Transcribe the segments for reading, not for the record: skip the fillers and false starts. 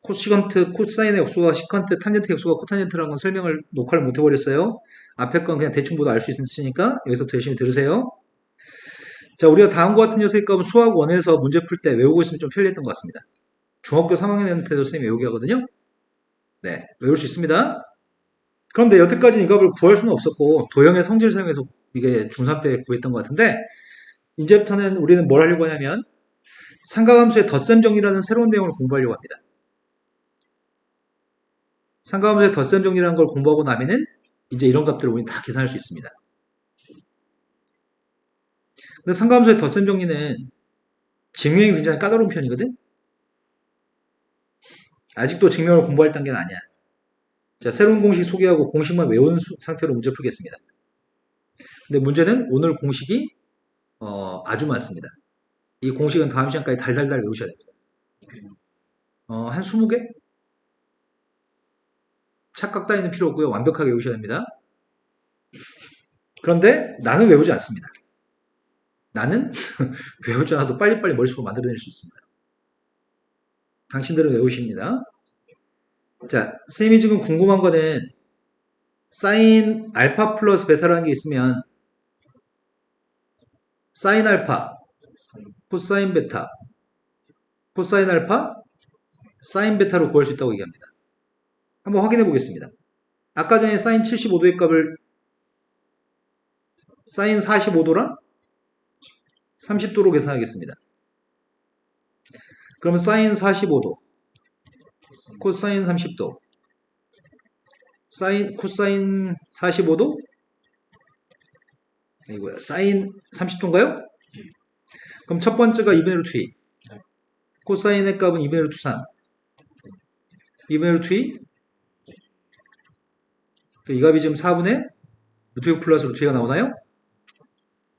코시컨트, 코사인의 역수가 시컨트, 탄젠트 역수가 코탄젠트라는 건 설명을 녹화를 못 해버렸어요. 앞에 건 그냥 대충 보도 알 수 있으니까 여기서부터 열심히 들으세요. 자, 우리가 다음과 같은 녀석의 값은 수학 1에서 문제 풀 때 외우고 있으면 좀 편리했던 것 같습니다. 중학교 3학년한테도 선생님이 외우게 하거든요. 네, 외울 수 있습니다. 그런데 여태까지 이 값을 구할 수는 없었고 도형의 성질 사용해서 이게 중3 때 구했던 것 같은데 이제부터는 우리는 뭘 하려고 하냐면 삼각함수의 덧셈 정리라는 새로운 내용을 공부하려고 합니다. 삼각함수의 덧셈 정리라는 걸 공부하고 나면은 이제 이런 값들을 우리는 다 계산할 수 있습니다. 근데 삼각함수의 덧셈 정리는 증명이 굉장히 까다로운 편이거든? 아직도 증명을 공부할 단계는 아니야. 자, 새로운 공식 소개하고 공식만 외운 상태로 문제 풀겠습니다. 근데 문제는 오늘 공식이 아주 많습니다. 이 공식은 다음 시간까지 달달달 외우셔야 됩니다. 한 20개? 착각 따위는 필요 없고요. 완벽하게 외우셔야 됩니다. 그런데 나는 외우지 않습니다. 나는 외우지 않아도 빨리빨리 머릿속으로 만들어낼 수 있습니다. 당신들은 외우십니다. 자, 쌤이 지금 궁금한 거는 사인 알파 플러스 베타라는 게 있으면 사인 알파, 코사인 베타, 코사인 알파, 사인 베타로 구할 수 있다고 얘기합니다. 한번 확인해 보겠습니다. 아까 전에 사인 75도의 값을 사인 45도랑 30도로 계산하겠습니다. 그러면 사인 45도, 코사인 30도, 코사인 45도, 이거야. 사인 30도인가요? 그럼 첫 번째가 2분의 루트 2. 코사인의 값은 2분의 루트 3. 2분의 루트 2. 이 값이 지금 4분의 루트 6 플러스 루트 2가 나오나요?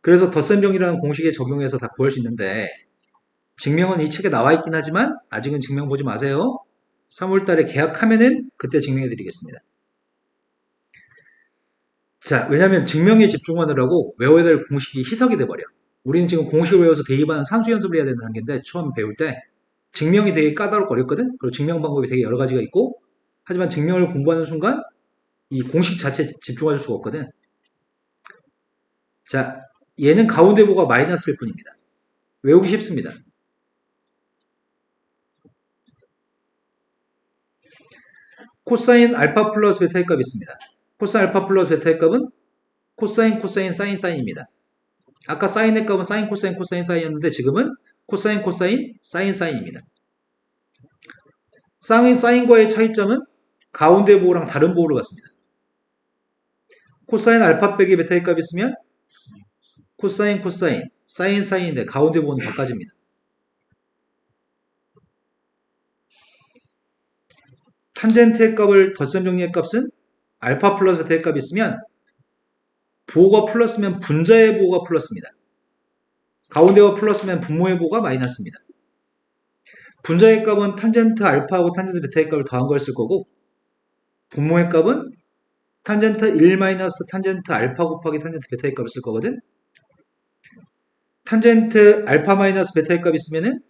그래서 덧셈 정리라는 공식에 적용해서 다 구할 수 있는데 증명은 이 책에 나와 있긴 하지만 아직은 증명 보지 마세요. 3월달에 계약하면은 그때 증명해 드리겠습니다. 자, 왜냐하면 증명에 집중하느라고 외워야 될 공식이 희석이 돼버려. 우리는 지금 공식을 외워서 대입하는 산수 연습을 해야 되는 단계인데 처음 배울 때 증명이 되게 까다롭고 어렵거든. 그리고 증명 방법이 되게 여러 가지가 있고 하지만 증명을 공부하는 순간 이 공식 자체에 집중할 수가 없거든. 자, 얘는 가운데 보가 마이너스일 뿐입니다. 외우기 쉽습니다. 코사인 알파 플러스 베타의 값이 있습니다. 코사인 알파 플러스 베타의 값은 코사인, 코사인, 사인, 사인입니다. 아까 사인의 값은 사인, 코사인, 코사인, 사인이었는데 지금은 코사인, 코사인, 사인, 사인입니다. 사인과의 차이점은 가운데 보호랑 다른 보호를 갖습니다. 코사인 알파 빼기 베타의 값이 있으면 코사인, 코사인, 사인, 사인인데 가운데 보호는 바꿔집니다. 탄젠트의 값을 덧셈 정리의 값은 알파 플러스 베타의 값이 있으면 부호가 플러스면 분자의 부호가 플러스입니다. 가운데가 플러스면 분모의 부호가 마이너스입니다. 분자의 값은 탄젠트 알파하고 탄젠트 베타의 값을 더한 걸 쓸 거고 분모의 값은 탄젠트 1 마이너스 탄젠트 알파 곱하기 탄젠트 베타의 값을 쓸 거거든. 탄젠트 알파 마이너스 베타의 값이 있으면은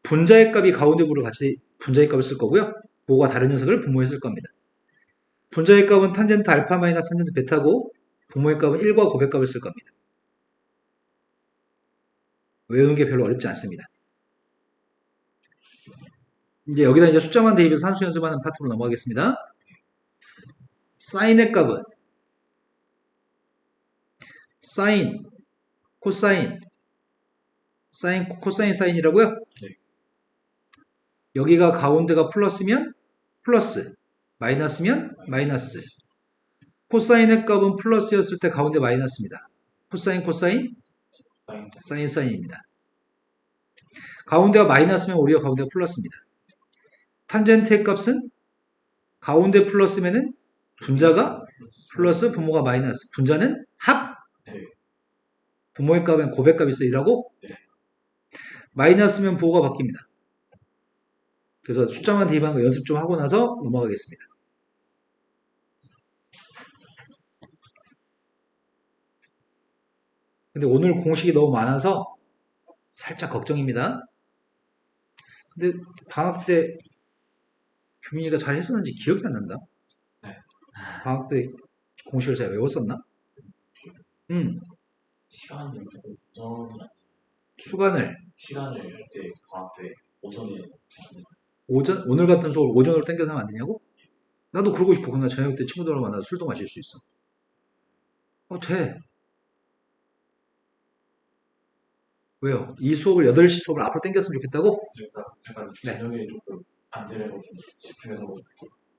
분자의 값이 가운데 부호를 같이 분자의 값을 쓸 거고요. 부호가 다른 녀석을 분모에 쓸 겁니다. 분자의 값은 탄젠트 알파 마이너스 탄젠트 베타고 분모의 값은 1과 곱의 값을 쓸 겁니다. 외우는 게 별로 어렵지 않습니다. 이제 여기다 이제 숫자만 대입해서 산수 연습하는 파트로 넘어가겠습니다. 사인의 값은 사인, 코사인, 사인, 코사인, 사인이라고요? 네. 여기가 가운데가 플러스면 플러스, 마이너스면 마이너스. 코사인의 값은 플러스였을 때 가운데 마이너스입니다. 코사인, 코사인, 사인, 사인입니다. 가운데가 마이너스면 오히려 가운데가 플러스입니다. 탄젠트의 값은 가운데 플러스면은 분자가 플러스, 분모가 마이너스. 분자는 합. 분모의 값은 곱의 값이 있으라고 마이너스면 부호가 바뀝니다. 그래서 숫자만 대입하는 거 연습 좀 하고 나서 넘어가겠습니다. 근데 오늘 공식이 너무 많아서 살짝 걱정입니다. 근데 방학 때 규민이가 잘 했었는지 기억이 안 난다. 네. 방학 때 공식을 잘 외웠었나? 시간을 조금 오전을 시간을 때 방학 때 오전에 오늘 같은 수업을 오전으로 땡겨서 하면 안 되냐고? 나도 그러고 싶어. 그러면 저녁 때 친구들하고 만나서 술도 마실 수 있어. 돼. 왜요? 이 수업을 8시 수업을 앞으로 땡겼으면 좋겠다고? 약간 네. 저녁에 조금 안 되려고 좀 집중해서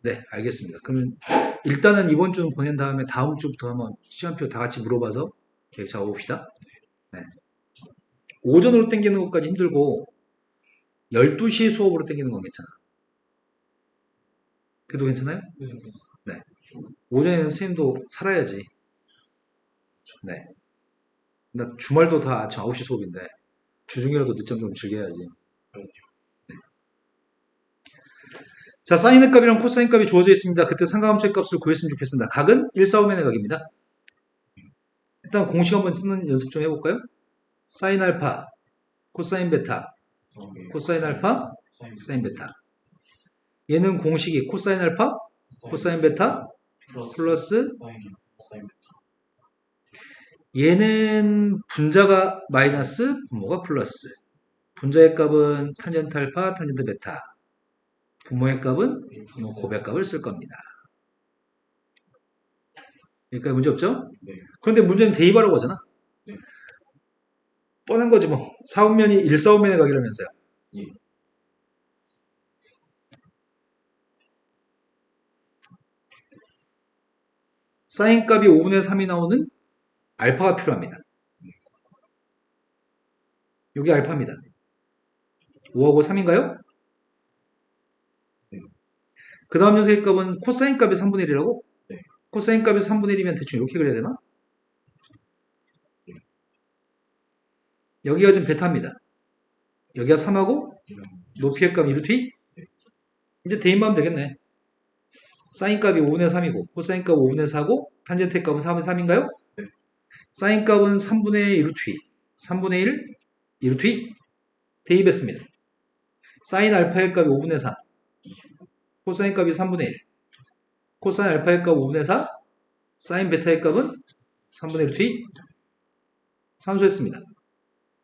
네, 알겠습니다. 그러면 일단은 이번 주는 보낸 다음에 다음 주부터 한번 시간표 다 같이 물어봐서 계획 잡아봅시다. 네. 오전으로 땡기는 것까지 힘들고 12시 수업으로 땡기는 건 괜찮아. 그래도 괜찮아요? 네. 오전에는 선생님도 살아야지. 네. 나 주말도 다 아침 9시 수업인데 주중이라도 늦잠 좀 즐겨야지. 네. 자, 사인의 값이랑 코사인 값이 주어져 있습니다. 그때 상가함수의 값을 구했으면 좋겠습니다. 각은 1, 4, 5면의 각입니다. 일단 공식 한번 쓰는 연습 좀 해볼까요? 사인 알파, 코사인 베타, 코사인 알파, 사인 베타. 얘는 공식이 코사인 알파, 코사인 베타, 플러스 얘는 분자가 마이너스, 분모가 플러스. 분자의 값은 탄젠트 알파, 탄젠트 베타. 분모의 값은 고백값을 쓸 겁니다. 여기까지 문제 없죠? 네. 그런데 문제는 대입하라고 하잖아. 네. 뻔한 거지 뭐. 4분면이 1, 4분면의 각이라면서요. 예. 사인 값이 5분의 3이 나오는 알파가 필요합니다. 여기 알파입니다. 5하고 3인가요? 네. 그 다음 녀석의 값은 코사인 값이 3분의 1이라고? 네. 코사인 값이 3분의 1이면 대충 이렇게 그려야 되나? 여기가 지금 베타입니다. 여기가 3하고 높이의 값 1루트? 이제 대입하면 되겠네. 사인 값이 5분의 3이고 코사인 값 5분의 4고 탄젠트 값은 4분의 3인가요? 네. 사인 값은 3분의 1루트 3분의 1 1루트 대입했습니다. 사인 알파의 값이 5분의 4 코사인 값이 3분의 1 코사인 알파의 값 5분의 4 사인 베타의 값은 3분의 1루트 산수했습니다.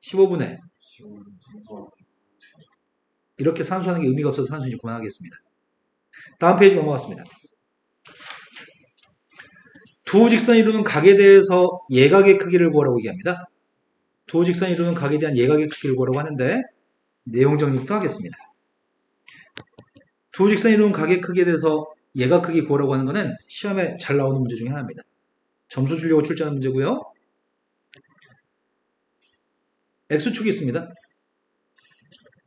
15분의 이렇게 산수하는 게 의미가 없어서 산수인지 그만하겠습니다. 다음 페이지 넘어갔습니다. 두 직선이 이루는 각에 대해서 예각의 크기를 구하라고 얘기합니다. 두 직선이 이루는 각에 대한 예각의 크기를 구하라고 하는데 내용 정리부터 하겠습니다. 두 직선이 이루는 각의 크기에 대해서 예각 크기 구하라고 하는 것은 시험에 잘 나오는 문제 중에 하나입니다. 점수 주려고 출제하는 문제고요. X축이 있습니다.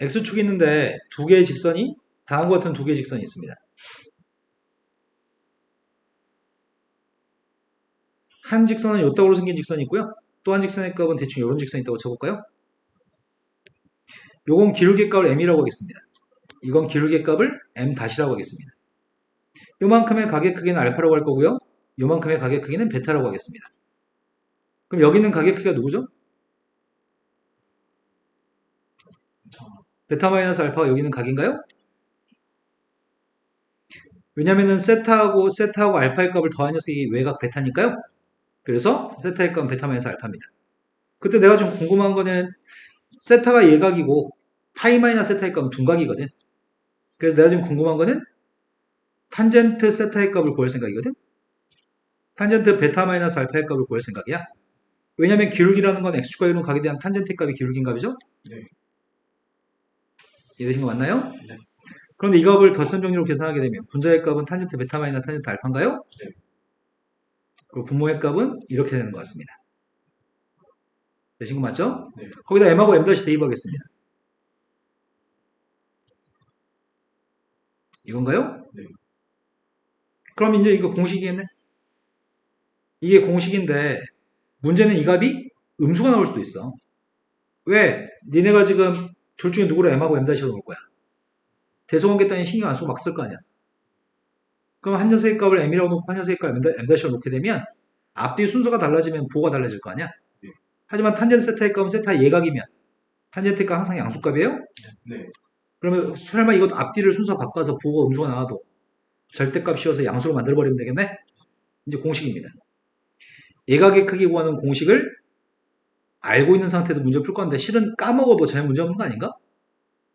X축이 있는데 두 개의 직선이 다음과 같은 두 개의 직선이 있습니다. 한 직선은 요따구로 생긴 직선이 있고요. 또 한 직선의 값은 대충 이런 직선이 있다고 쳐볼까요? 요건 기울기 값을 m이라고 하겠습니다. 이건 기울기 값을 m-라고 하겠습니다. 요만큼의 각의 크기는 알파라고 할 거고요. 요만큼의 각의 크기는 베타라고 하겠습니다. 그럼 여기 있는 각의 크기가 누구죠? 베타 마이너스 알파가 여기 있는 각인가요? 왜냐면은 세타하고 알파의 값을 더한 녀석이 외각 베타니까요. 그래서 세타의 값은 베타 마이너스 알파입니다. 그때 내가 좀 궁금한 거는 세타가 예각이고 파이 마이너스 세타의 값은 둔각이거든. 그래서 내가 지금 궁금한 거는 탄젠트 세타의 값을 구할 생각이거든. 탄젠트 베타 마이너스 알파의 값을 구할 생각이야. 왜냐면 기울기라는 건 x축과 이루는 각에 대한 탄젠트 값이 기울기인 값이죠? 네. 이해되신 거 맞나요? 네. 그런데 이 값을 덧선 정리로 계산하게 되면 분자의 값은 탄젠트 베타 마이너스 탄젠트 알파인가요? 네. 그리고 분모의 값은 이렇게 되는 것 같습니다. 되신 거 맞죠? 네. 거기다 m하고 m 다시 대입하겠습니다. 이건가요? 네. 그럼 이제 이거 공식이겠네? 이게 공식인데 문제는 이 값이 음수가 나올 수도 있어. 왜? 니네가 지금 둘 중에 누구로 m하고 m 다시로 놓을 거야? 대소관계 따위 신경 안 쓰고 막 쓸 거 아니야? 그럼 한 녀석의 값을 m이라고 놓고 한 녀석의 값을 m 다시로 놓게 되면 앞뒤 순서가 달라지면 부호가 달라질 거 아니야? 네. 하지만 탄젠트 세타의 값은 세타 예각이면 탄젠트 값 항상 양수값이에요? 네. 그러면 설마 이것도 앞뒤를 순서 바꿔서 부호가 음수가 나와도 절대값 씌워서 양수로 만들어버리면 되겠네? 이제 공식입니다. 예각의 크기 구하는 공식을 알고 있는 상태에서 문제 풀 건데 실은 까먹어도 잘 문제 없는 거 아닌가?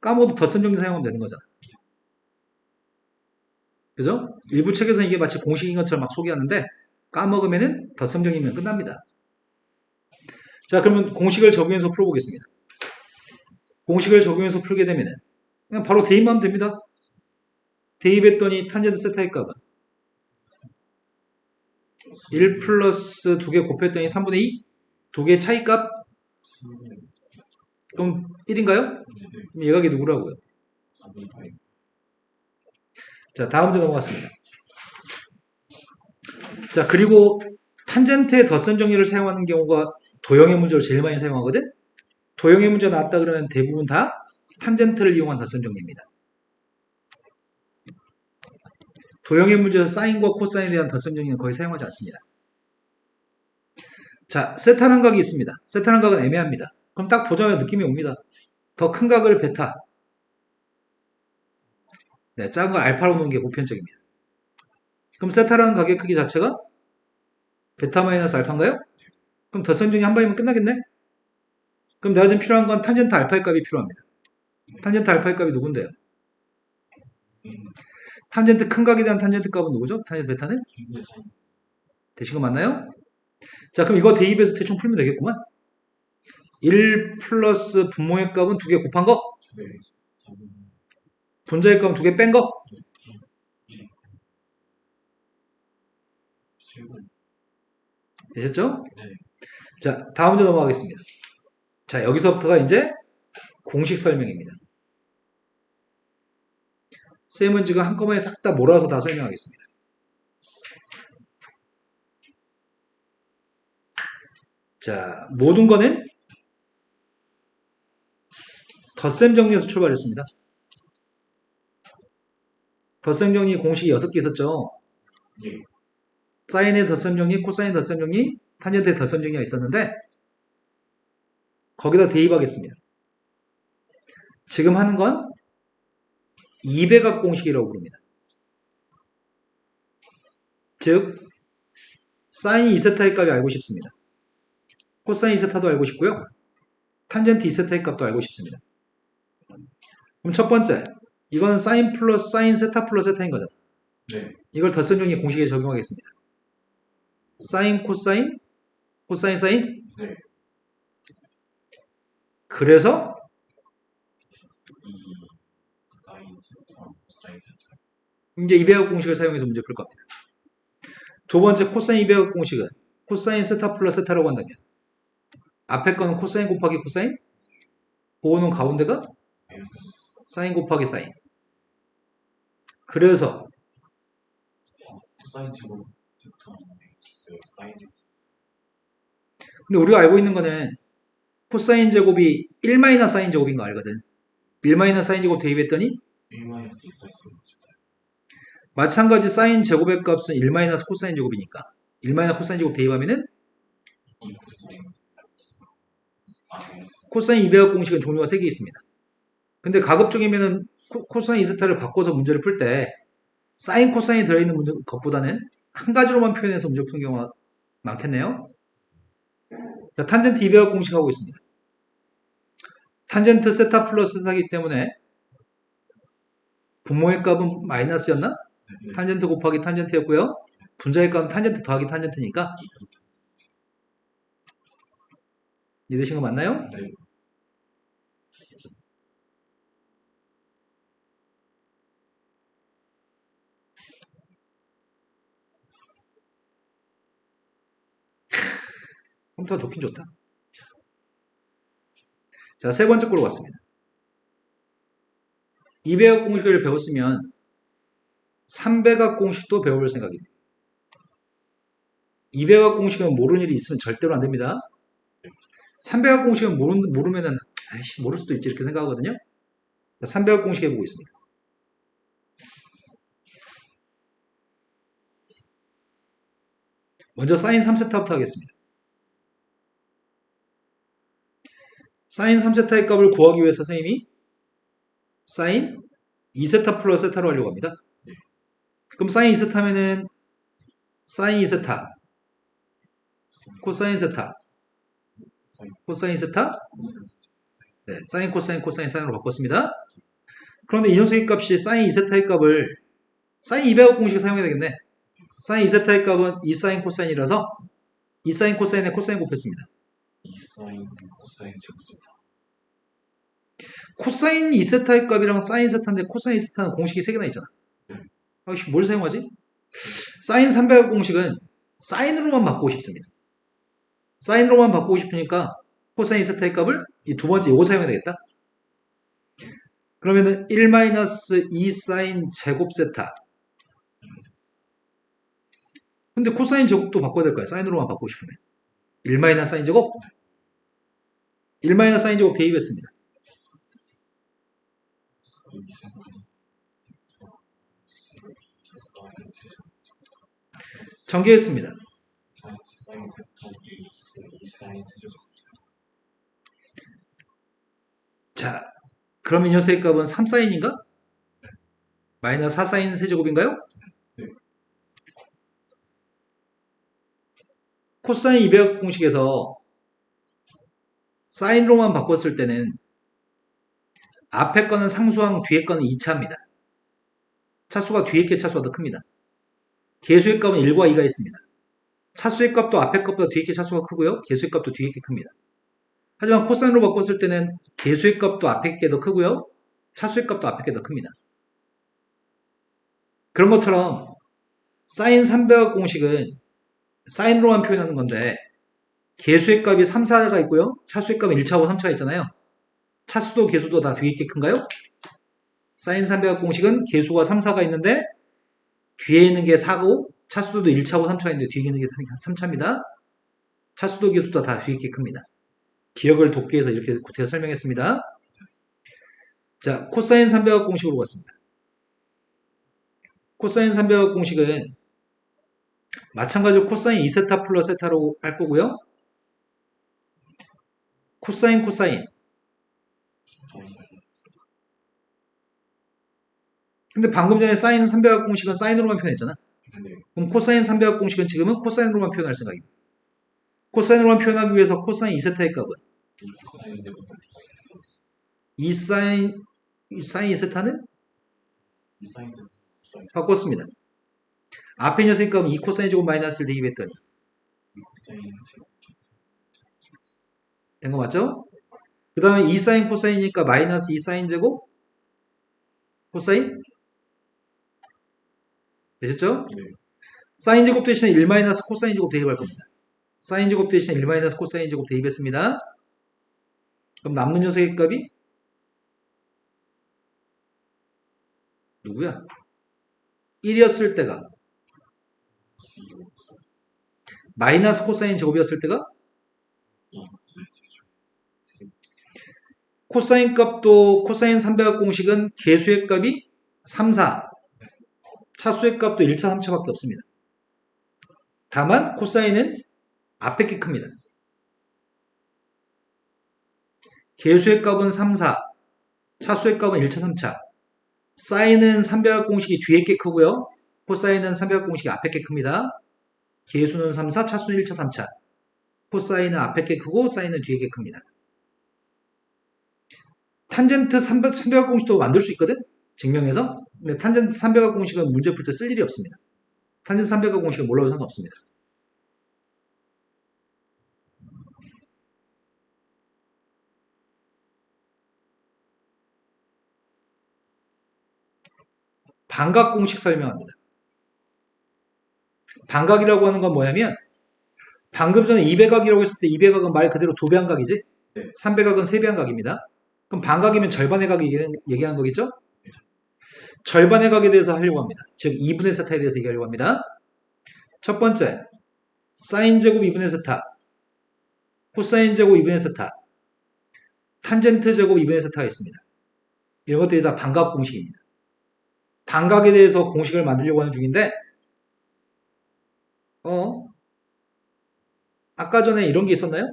까먹어도 덧셈 정리 사용하면 되는 거잖아. 그죠? 일부 책에서 이게 마치 공식인 것처럼 막 소개하는데 까먹으면은 덧셈 정리면 끝납니다. 자, 그러면 공식을 적용해서 풀어보겠습니다. 공식을 적용해서 풀게 되면은 그냥 바로 대입하면 됩니다. 대입했더니 탄젠트 세타의 값은 1 플러스 2개 곱했더니 3분의 2? 2개 차이값? 그럼 1인가요? 그럼 예각이 누구라고요? 자, 다음 문제 넘어갔습니다. 자, 그리고 탄젠트의 덧셈 정리를 사용하는 경우가 도형의 문제로 제일 많이 사용하거든? 도형의 문제 나왔다 그러면 대부분 다 탄젠트를 이용한 덧셈 정리입니다. 도형의 문제에서 사인과 코사인에 대한 덧셈 정리는 거의 사용하지 않습니다. 자, 세타는 각이 있습니다. 세타는 각은 애매합니다. 그럼 딱 보자마자 느낌이 옵니다. 더 큰 각을 베타, 네, 작은 걸 알파로 놓는 게 보편적입니다. 그럼 세타라는 각의 크기 자체가 베타 마이너스 알파인가요? 그럼 덧셈 정리 한 방이면 끝나겠네? 그럼 내가 지금 필요한 건 탄젠트 알파의 값이 필요합니다. 탄젠트 알파의 값이 누군데요? 탄젠트 큰 각에 대한 탄젠트 값은 누구죠? 탄젠트 베타는? 되신 거 맞나요? 자, 그럼 이거 대입해서 대충 풀면 되겠구만. 1 플러스 분모의 값은 2개 곱한 거? 분자의 값은 2개 뺀 거? 되셨죠? 자, 다음 문제 넘어가겠습니다. 자, 여기서부터가 이제 공식 설명입니다. 쌤은 지금 한꺼번에 싹 다 몰아서 다 설명하겠습니다. 자, 모든 거는 덧셈 정리에서 출발했습니다. 덧셈 정리 공식이 6개 있었죠. 사인의 덧셈 정리, 코사인 덧셈 정리, 탄젠트의 덧셈 정리가 있었는데 거기다 대입하겠습니다. 지금 하는 건 2배각 공식이라고 부릅니다. 즉 사인 2세타의 값이 알고 싶습니다. 코사인 2세타도 알고 싶고요. 탄젠트 2세타의 값도 알고 싶습니다. 그럼 첫 번째, 이건 사인 플러스 사인 세타 플러스 세타인 거잖아. 네. 이걸 덧셈 정리 공식에 적용하겠습니다. 사인 코사인 코사인 사인. 네. 그래서 이제 2배각 공식을 사용해서 문제 풀 겁니다. 두 번째 코사인 2배각 공식은 코사인 세타 플러스 세타라고 한다면 앞에 거는 코사인 곱하기 코사인, 보호는 가운데가 사인 곱하기 사인. 그래서 사인 제곱부터 사인 제곱. 근데 우리가 알고 있는 거는 코사인 제곱이 1 마이너스 사인 제곱인 거 알거든. 1 마이너스 사인 제곱 대입했더니 1 마이너스 2 사인 마찬가지 사인 제곱의 값은 1 마이너스 코사인 제곱이니까 1 마이너스 코사인 제곱 대입하면은 코사인 2배각 공식은 종류가 3개 있습니다. 근데 가급적이면은 코사인 2세타를 바꿔서 문제를 풀 때 사인 코사인이 들어있는 것보다는 한 가지로만 표현해서 문제 푸는 경우가 많겠네요. 자, 탄젠트 2배각 공식 하고 있습니다. 탄젠트 세타 플러스 세타이기 때문에 분모의 값은 마이너스였나? 탄젠트 곱하기 탄젠트였고요. 분자의 값은 탄젠트 더하기 탄젠트니까 이해되신 거 맞나요? 네. 컴퓨터가 좋긴 좋다. 자, 세 번째 거로 왔습니다. 2배각 공식을 배웠으면 3배각 공식도 배워볼 생각입니다. 2배각 공식은 모르는 일이 있으면 절대로 안 됩니다. 3배각 공식은 모르면은 아이씨 모를 수도 있지 이렇게 생각하거든요. 3배각 공식 해보고 있습니다. 먼저 사인 3세타부터 하겠습니다. 사인 3세타의 값을 구하기 위해서 선생님이 사인 2세타 플러스 세타로 하려고 합니다. 네. 그럼 사인 2세타면은 사인 2세타, 코사인 세타, 코사인 세타, 네, 사인 코사인 코사인 사인으로 바꿨습니다. 그런데 이 녀석의 값이 사인 2세타의 값을 사인 200억 공식을 사용해야 되겠네. 사인 2세타의 값은 2사인 코사인이라서 2사인 코사인에 코사인 곱했습니다. 2사인 코사인 제곱제곱. 코사인 2세타의 값이랑 사인 세타인데 코사인 2세타는 공식이 3개나 있잖아. 네. 혹시 뭘 사용하지? 사인 300억 공식은 사인으로만 바꾸고 싶습니다. 사인으로만 바꾸고 싶으니까 코사인 세타의 값을 이 두 번째 요거 사용해야 되겠다. 그러면은 1-2 사인 제곱 세타. 근데 코사인 제곱도 바꿔야 될 거야. 사인으로만 바꾸고 싶으면. 1- 사인 제곱? 1- 사인 제곱 대입했습니다. 전개했습니다. 사인 세타 2사인 제곱. 자, 그럼 이 녀석의 값은 3사인인가? 마이너스 4사인 세제곱인가요? 네. 코사인 200억 공식에서 사인으로만 바꿨을 때는 앞에 거는 상수항, 뒤에 거는 2차입니다. 차수가 뒤에 게 차수가 더 큽니다. 개수의 값은 1과 2가 있습니다. 차수의 값도 앞에 값보다 뒤에 게 차수가 크고요. 개수의 값도 뒤에 게 큽니다. 하지만 코사인으로 바꿨을 때는 개수의 값도 앞에 게 더 크고요. 차수의 값도 앞에 게 더 큽니다. 그런 것처럼 사인 300억 공식은 사인으로만 표현하는 건데 개수의 값이 3, 4가 있고요. 차수의 값은 1차하고 3차가 있잖아요. 차수도 개수도 다 뒤에 게 큰가요? 사인 300억 공식은 개수가 3, 4가 있는데 뒤에 있는 게 4고 차수도 1차고 3차가 있는데 뒤에 있는 게 3차입니다. 차수도 개수도 다 뒤에 게 큽니다. 기억을 돕기 위해서 이렇게 구태여 설명했습니다. 자, 코사인 300억 공식으로 갔습니다. 코사인 300억 공식은 마찬가지로 코사인 2세타 플러스 세타로 할 거고요. 코사인 코사인. 근데 방금 전에 사인 300억 공식은 사인으로만 표현했잖아. 네. 그럼 코사인 300억 공식은 지금은 코사인으로만 표현할 생각입니다. 코사인으로만 표현하기 위해서 코사인 2세타의 값은 2코사인 제곱. 2사인 2세타는 2사인 제곱. 바꿨습니다. 앞에 녀석의 값은 2코사인 제곱 마이너스를 대입했더니 2코사인 제곱. 된 거 맞죠? 그 다음에 2사인 코사인이니까 마이너스 2사인 제곱 코사인 되셨죠? 네. 사인 제곱 대신에 1 마이너스 코사인 제곱 대입할 겁니다. 사인 제곱 대신에 1 마이너스 코사인 제곱 대입했습니다. 그럼 남는 녀석의 값이 누구야? 1이었을 때가 마이너스 코사인 제곱이었을 때가 코사인 값도 코사인 300억 공식은 개수의 값이 3, 4 차수의 값도 1차, 3차밖에 없습니다. 다만 코사인은 앞에 게 큽니다. 개수의 값은 3, 4 차수의 값은 1차, 3차 사인은 300억 공식이 뒤에 게 크고요. 코사인은 300억 공식이 앞에 게 큽니다. 개수는 3, 4 차수는 1차, 3차 코사인은 앞에 게 크고 사인은 뒤에 게 큽니다. 탄젠트 300억 공식도 만들 수 있거든? 증명해서. 근데 탄젠트 300억 공식은 문제 풀 때 쓸 일이 없습니다. 탄젠트 300억 공식은 몰라도 상관없습니다. 반각 공식 설명합니다. 반각이라고 하는 건 뭐냐면 방금 전에 200각이라고 했을 때 200각은 말 그대로 2배한각이지? 네. 300각은 3배한각입니다. 그럼 반각이면 절반의 각이 얘기한 거겠죠? 절반의 각에 대해서 하려고 합니다. 즉 2분의 세타에 대해서 얘기하려고 합니다. 첫 번째 사인 제곱 2분의 세타 코사인 제곱 2분의 세타 탄젠트 제곱 2분의 세타가 있습니다. 이런 것들이 다 반각 공식입니다. 반각에 대해서 공식을 만들려고 하는 중인데 아까 전에 이런 게 있었나요?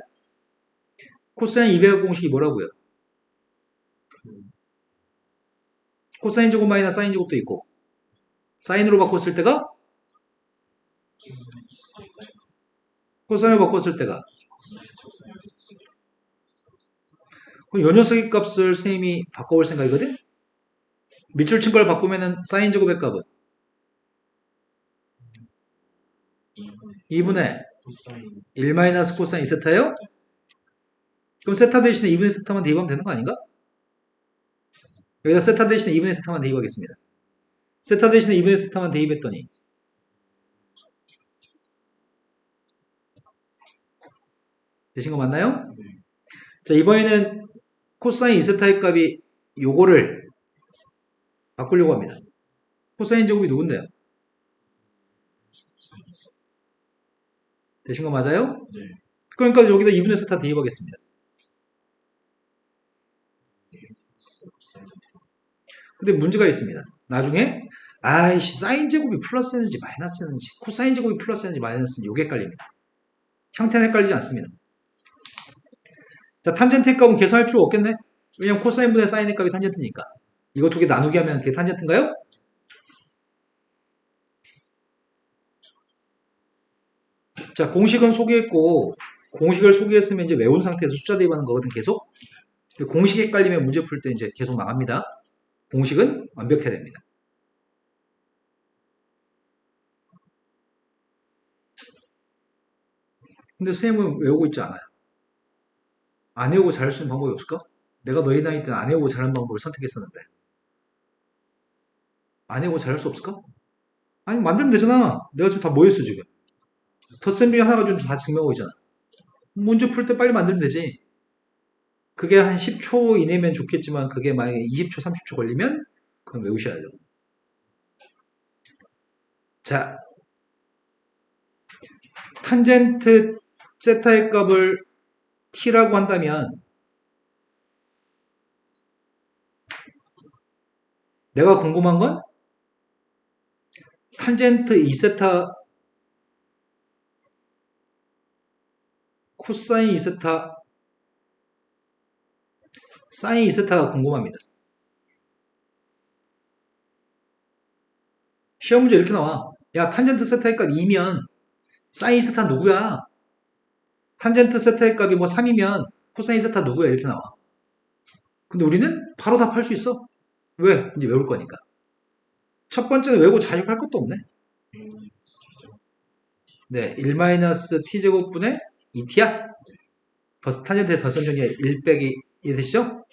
코사인 200억 공식이 뭐라고요? 코사인 제곱 마이너스 사인 제곱도 있고 사인으로 바꿨을 때가 코사인으로 바꿨을 때가 그럼 요 녀석의 값을 선생님이 바꿔볼 생각이거든? 밑줄 친 걸 바꾸면은 사인 제곱의 값은 2분의 코사인 1 마이너스 코사인 2세타예요? 그럼 세타 대신에 2분의 세타만 대입하면 되는 거 아닌가? 여기다 세타 대신에 2분의 세타만 대입하겠습니다. 세타 대신에 2분의 세타만 대입했더니 되신 거 맞나요? 네. 자, 이번에는 코사인 2세타의 값이 요거를 바꾸려고 합니다. 코사인 제곱이 누군데요? 되신 거 맞아요? 네. 그러니까 여기다 2분의 세타 대입하겠습니다. 코사인 근데 문제가 있습니다. 나중에 아이씨 사인 제곱이 플러스였는지 마이너스였는지 코사인 제곱이 플러스였는지 마이너스였는지 이게 헷갈립니다. 형태는 헷갈리지 않습니다. 자, 탄젠트의 값은 계산할 필요 없겠네. 왜냐면 코사인분의 사인의 값이 탄젠트니까. 이거 두 개 나누기 하면 그게 탄젠트인가요? 자, 공식은 소개했고 공식을 소개했으면 이제 외운 상태에서 숫자 대입하는 거거든 계속. 공식 헷갈리면 문제 풀 때 이제 계속 망합니다. 공식은 완벽해야 됩니다. 근데 선생님은 외우고 있지 않아요. 안 외우고 잘할 수 있는 방법이 없을까? 내가 너희 나이 때는 안 외우고 잘하는 방법을 선택했었는데 안 외우고 잘할 수 없을까? 아니 만들면 되잖아. 내가 지금 다 뭐했어 지금. 덧셈 중에 하나 가지고 다 증명하고 있잖아. 문제 풀 때 빨리 만들면 되지. 그게 한 10초 이내면 좋겠지만 그게 만약에 20초, 30초 걸리면 그건 외우셔야죠. 자, 탄젠트 세타의 값을 t라고 한다면 내가 궁금한 건 탄젠트 2세타 코사인 2세타 사인 2세타가 궁금합니다. 시험 문제 이렇게 나와. 야, 탄젠트 세타의 값 2면 사인 2세타 누구야? 탄젠트 세타의 값이 뭐 3이면 코사인 세타 누구야? 이렇게 나와. 근데 우리는 바로 답할 수 있어. 왜? 이제 외울 거니까. 첫 번째는 외우고 자식할 것도 없네. 네, 1-t제곱분의 2t야. 탄젠트의 덧선정이 1 빼기 2 되시죠?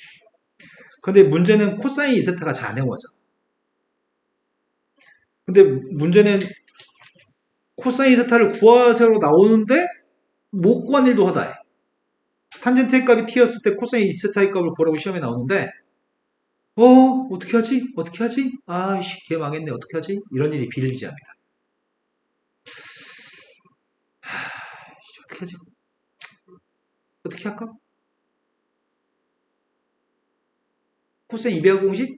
근데 문제는 코사인 2세타가 잘 안 외워져. 근데 문제는 코사인 2세타를 구하세요로 나오는데 못 구한 일도 하다. 탄젠트의 값이 t였을 때 코사인 2세타의 값을 구하라고 시험에 나오는데 어떻게 하지? 어떻게 하지? 아이씨 걔 망했네 어떻게 하지? 이런 일이 비일비재합니다. 어떻게 하지? 어떻게 할까? 코사인 200억 공식?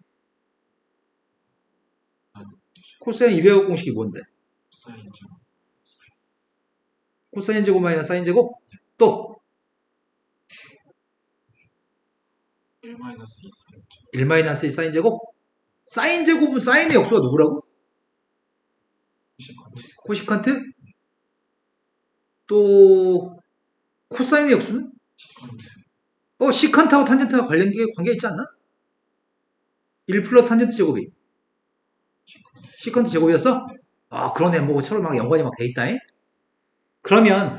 코사인 200억 공식이 뭔데? 코사인 제곱 코사인 제곱 마이너스 사인 제곱? 또 1 마이너스 2 사인 1 마이너스 2 사인 제곱? 사인 제곱은 사인의 역수가 누구라고? 제곱 코시칸트? 또 코사인의 역수는? 시컨트 시칸트하고 탄젠트가 관계 있지 않나? 1 플러스 탄젠트 제곱이 시컨트 제곱이었어? 그러네 뭐 서로 막 연관이 막 돼 있다잉? 그러면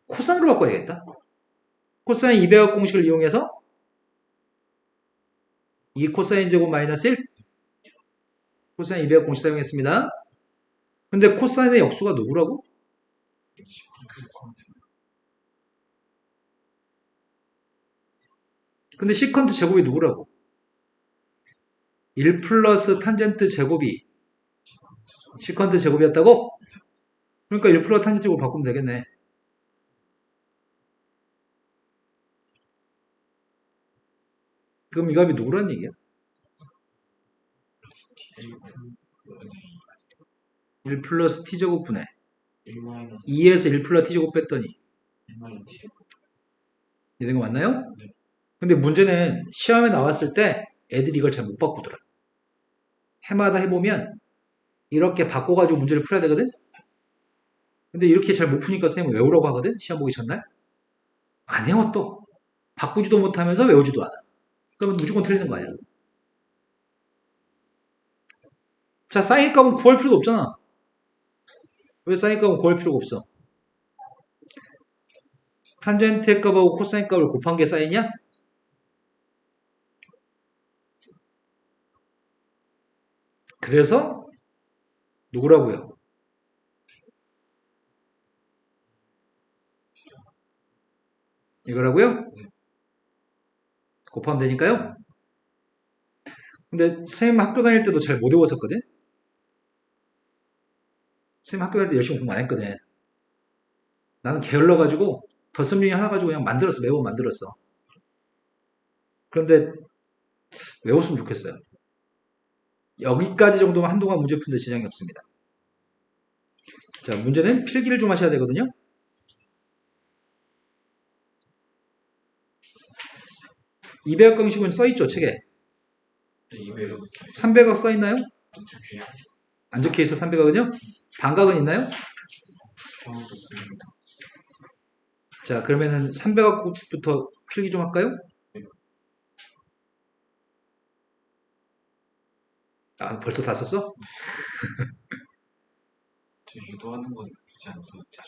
코사인으로 바꿔야겠다. 코사인 200억 공식을 이용해서 2 코사인 제곱 마이너스 1 코사인 200억 공식 사용했습니다. 근데 코사인의 역수가 누구라고? 시컨트 근데 시컨트 제곱이 누구라고? 1 플러스 탄젠트 제곱이 시컨트 제곱이었다고? 그러니까 1 플러스 탄젠트 제곱 바꾸면 되겠네. 그럼 이 값이 누구란 얘기야? A 플러스 1 플러스 t제곱분의 1 마이너스 2에서 1 플러스 t제곱 뺐더니 1 마이너스 T 제곱 되는 거 맞나요? 네. 근데 문제는 시험에 나왔을 때 애들이 이걸 잘 못 바꾸더라. 해마다 해보면 이렇게 바꿔가지고 문제를 풀어야 되거든? 근데 이렇게 잘 못 푸니까 선생님 외우라고 하거든? 시험 보기 전날? 안 외워 또. 바꾸지도 못하면서 외우지도 않아. 그러면 무조건 틀리는 거 아니야. 자, 사인 값은 구할 필요도 없잖아. 왜 사인 값은 구할 필요가 없어? 탄젠트 값하고 코사인 값을 곱한 게 사인이야? 그래서 누구라고요? 이거라고요? 곱하면 되니까요? 근데 선생님 학교 다닐 때도 잘 못 외웠었거든? 선생님 학교 다닐 때 열심히 공부 안 했거든. 나는 게을러가지고 덧셈 중에 하나 가지고 그냥 만들었어. 매번 만들었어. 그런데 외웠으면 좋겠어요. 여기까지 정도면 한동안 문제 푸는데 지장이 없습니다. 자, 문제는 필기를 좀 하셔야 되거든요. 200학 공식은 써있죠, 책에. 200억 300학 써있나요? 적혀요. 안 적혀있어, 300학은요? 반각은 있나요? 처음으로 보입니다. 자, 그러면은 300학부터 필기 좀 할까요? 아, 벌써 다 썼어? 저 유도하는 건 주지 않습니다.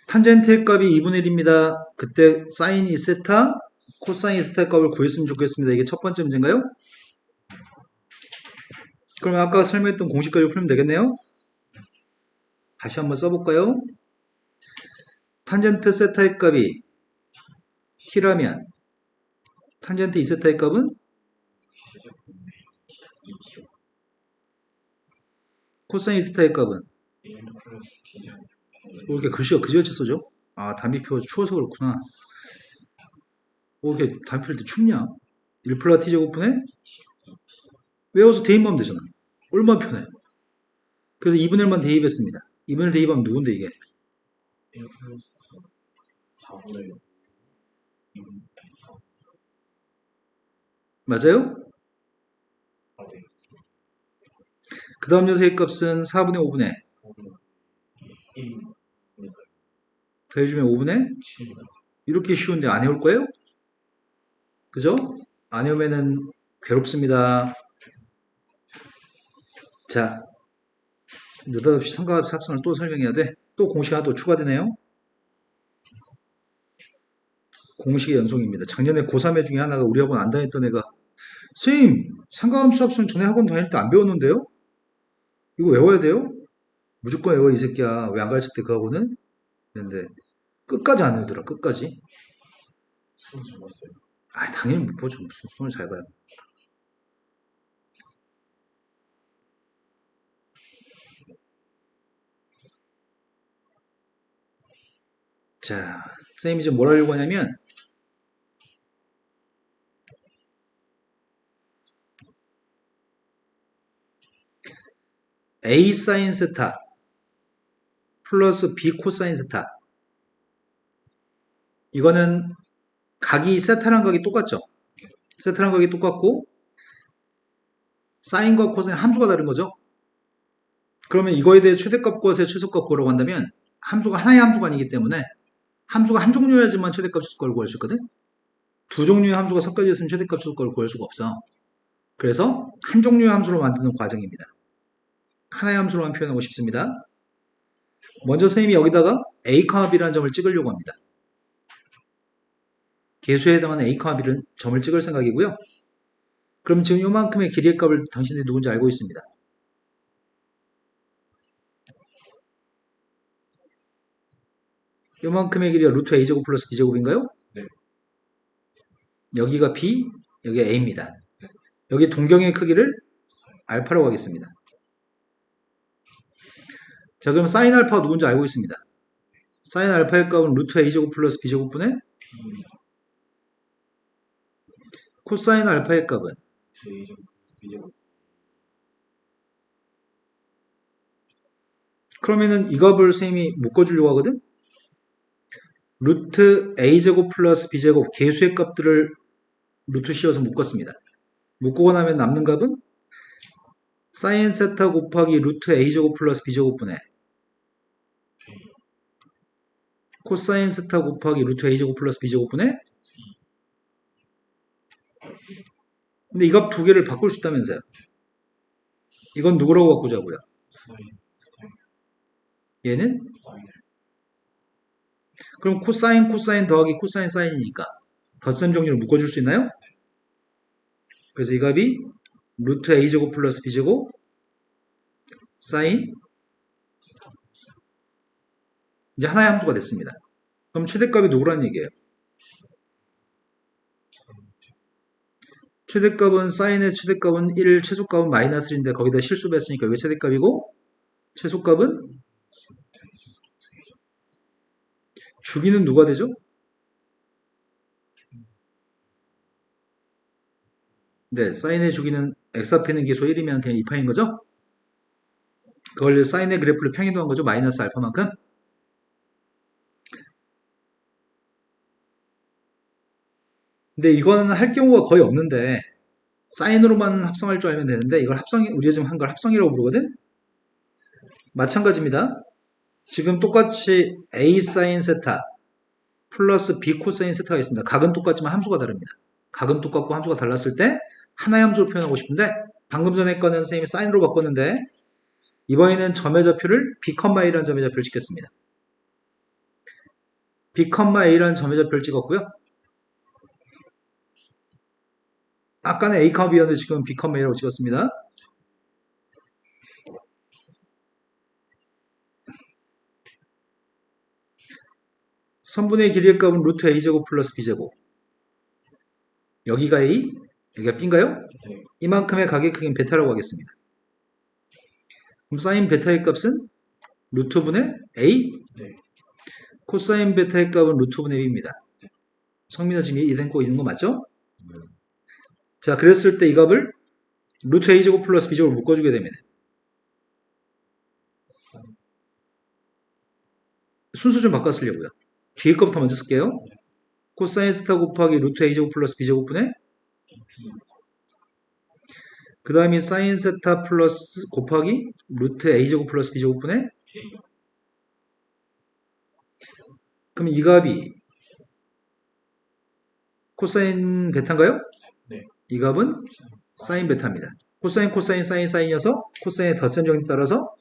탄젠트의 값이 2분의 1입니다. 그때 사인이 세타, 코사인 세타 값을 구했으면 좋겠습니다. 이게 첫 번째 문제인가요? 그럼 아까 설명했던 공식까지 풀면 되겠네요? 다시 한번 써볼까요? 탄젠트 세타의 값이 t라면 탄젠트 2세타의 값은 코사인 2세타의 값은 1 플러스 T죠. 왜 이렇게 글씨가 그지같이 써져? 아, 담비표가 추워서 그렇구나. 왜 이렇게 담비표일 때 춥냐? 1 플러스 t제곱분에 외워서 대입하면 되잖아. 얼마나 편해. 그래서 2분의 1만 대입했습니다. 2분의 1 대입하면 누군데 이게? 1 플러스 4분의 2분의 4. 맞아요? 아, 네. 그 다음 녀석의 값은 4분의 5분의 4분의 1. 더해주면 5분의 7. 이렇게 쉬운데 안 해올 거예요? 그죠? 안 해오면은 괴롭습니다. 자, 느닷없이 삼각합 합성을 또 설명해야 돼. 또 공식 하나 또 추가되네요. 공식의 연속입니다. 작년에 고3애 중에 하나가 우리 학원 안 다녔던 애가 선생님, 삼각함수 합성 전에 학원 다닐 때 안 배웠는데요? 이거 외워야 돼요? 무조건 외워 이 새끼야. 왜 안 가르쳤대 그 학원은? 근데 끝까지 안 외우더라. 끝까지. 수능 잘 봤어요. 아, 당연히 못 보죠. 무슨 손을 잘 봐요. 자, 선생님이 지금 뭘 하려고 하냐면 A 사인 세타 플러스 B 코사인 세타 이거는 각이 세타랑 각이 똑같죠? 세타랑 각이 똑같고 사인과 코사인 함수가 다른 거죠? 그러면 이거에 대해 최대값 구하세요, 최소값 구하라고 한다면 함수가 하나의 함수가 아니기 때문에 함수가 한 종류여야지만 최대값 최소값을 구할 수 있거든? 두 종류의 함수가 섞여져 있으면 최대값 최소값을 구할 수가 없어. 그래서 한 종류의 함수로 만드는 과정입니다. 하나의 함수로만 표현하고 싶습니다. 먼저 선생님이 여기다가 A, B라는 점을 찍으려고 합니다. 개수에 해당하는 A, B를 점을 찍을 생각이고요. 그럼 지금 요만큼의 길이의 값을 당신들이 누군지 알고 있습니다. 요만큼의 길이가 루트 A제곱 플러스 B제곱인가요? 네. 여기가 B, 여기가 A입니다. 여기 동경의 크기를 알파라고 하겠습니다. 자, 그럼 사인 알파가 누군지 알고 있습니다. 사인 알파의 값은 루트 A제곱 플러스 B제곱분의 코사인 알파의 값은 J제곱 플러스 B제곱. 그러면은 이 값을 선생님이 묶어주려고 하거든? 루트 A제곱 플러스 B제곱 개수의 값들을 루트 씌워서 묶었습니다. 묶고 나면 남는 값은 사인 세타 곱하기 루트 a제곱 플러스 b제곱분의 코사인 세타 곱하기 루트 a제곱 플러스 b제곱분의 근데 이 값 두 개를 바꿀 수 있다면서요. 이건 누구라고 바꾸자고요? 사인, 얘는? 사인, 그럼 코사인 코사인 더하기 코사인 사인이니까 덧셈 정리로 묶어줄 수 있나요? 그래서 이 값이 루트 a제곱 플러스 b제곱 사인 이제 하나의 함수가 됐습니다. 그럼 최대값이 누구라는 얘기예요? 최대값은 사인의 최대값은 1, 최소값은 마이너스 1인데 거기다 실수 뺐으니까 이게 최대값이고 최소값은 주기는 누가 되죠? 네, 사인의 주기는 x 앞에 있는 기소 1이면 그냥 2파인 거죠? 그걸 사인의 그래프를 평행도한 거죠? 마이너스 알파만큼? 근데 이거는 할 경우가 거의 없는데 사인으로만 합성할 줄 알면 되는데 이걸 우리가 지금 한 걸 합성이라고 부르거든? 마찬가지입니다. 지금 똑같이 a 사인 세타 플러스 b 코사인 세타가 있습니다. 각은 똑같지만 함수가 다릅니다. 각은 똑같고 함수가 달랐을 때 하나의 함수로 표현하고 싶은데 방금 전에 거는 선생님이 사인으로 바꿨는데 이번에는 점의 좌표를 b, a라는 점의 좌표를 찍겠습니다. b, a라는 점의 좌표를 찍었고요. 아까는 a, b였는데 지금 b, a라고 찍었습니다. 선분의 길이의 값은 루트 a제곱 플러스 b제곱. 여기가 a, 여기가 b인가요? 네. 이만큼의 각의 크기는 베타라고 하겠습니다. 그럼 사인 베타의 값은 루트분의 a, 네. 코사인 베타의 값은 루트분의 b입니다. 성민아 지금 이den고 있는 거 맞죠? 자, 그랬을 때 이 값을 루트 a제곱 플러스 b제곱을 묶어주게 되면 순수 좀 바꿔 쓰려고요. 뒤에 것부터 먼저 쓸게요. 코사인 세타 곱하기 루트 a제곱 플러스 b제곱분의 그 다음에 사인 세타 플러스 곱하기 루트 a제곱 플러스 b제곱분의 그럼 이 값이 코사인 베타인가요? 네. 이 값은 사인 베타입니다. 코사인 코사인 사인 사인이어서 코사인의 덧셈 정리 따라서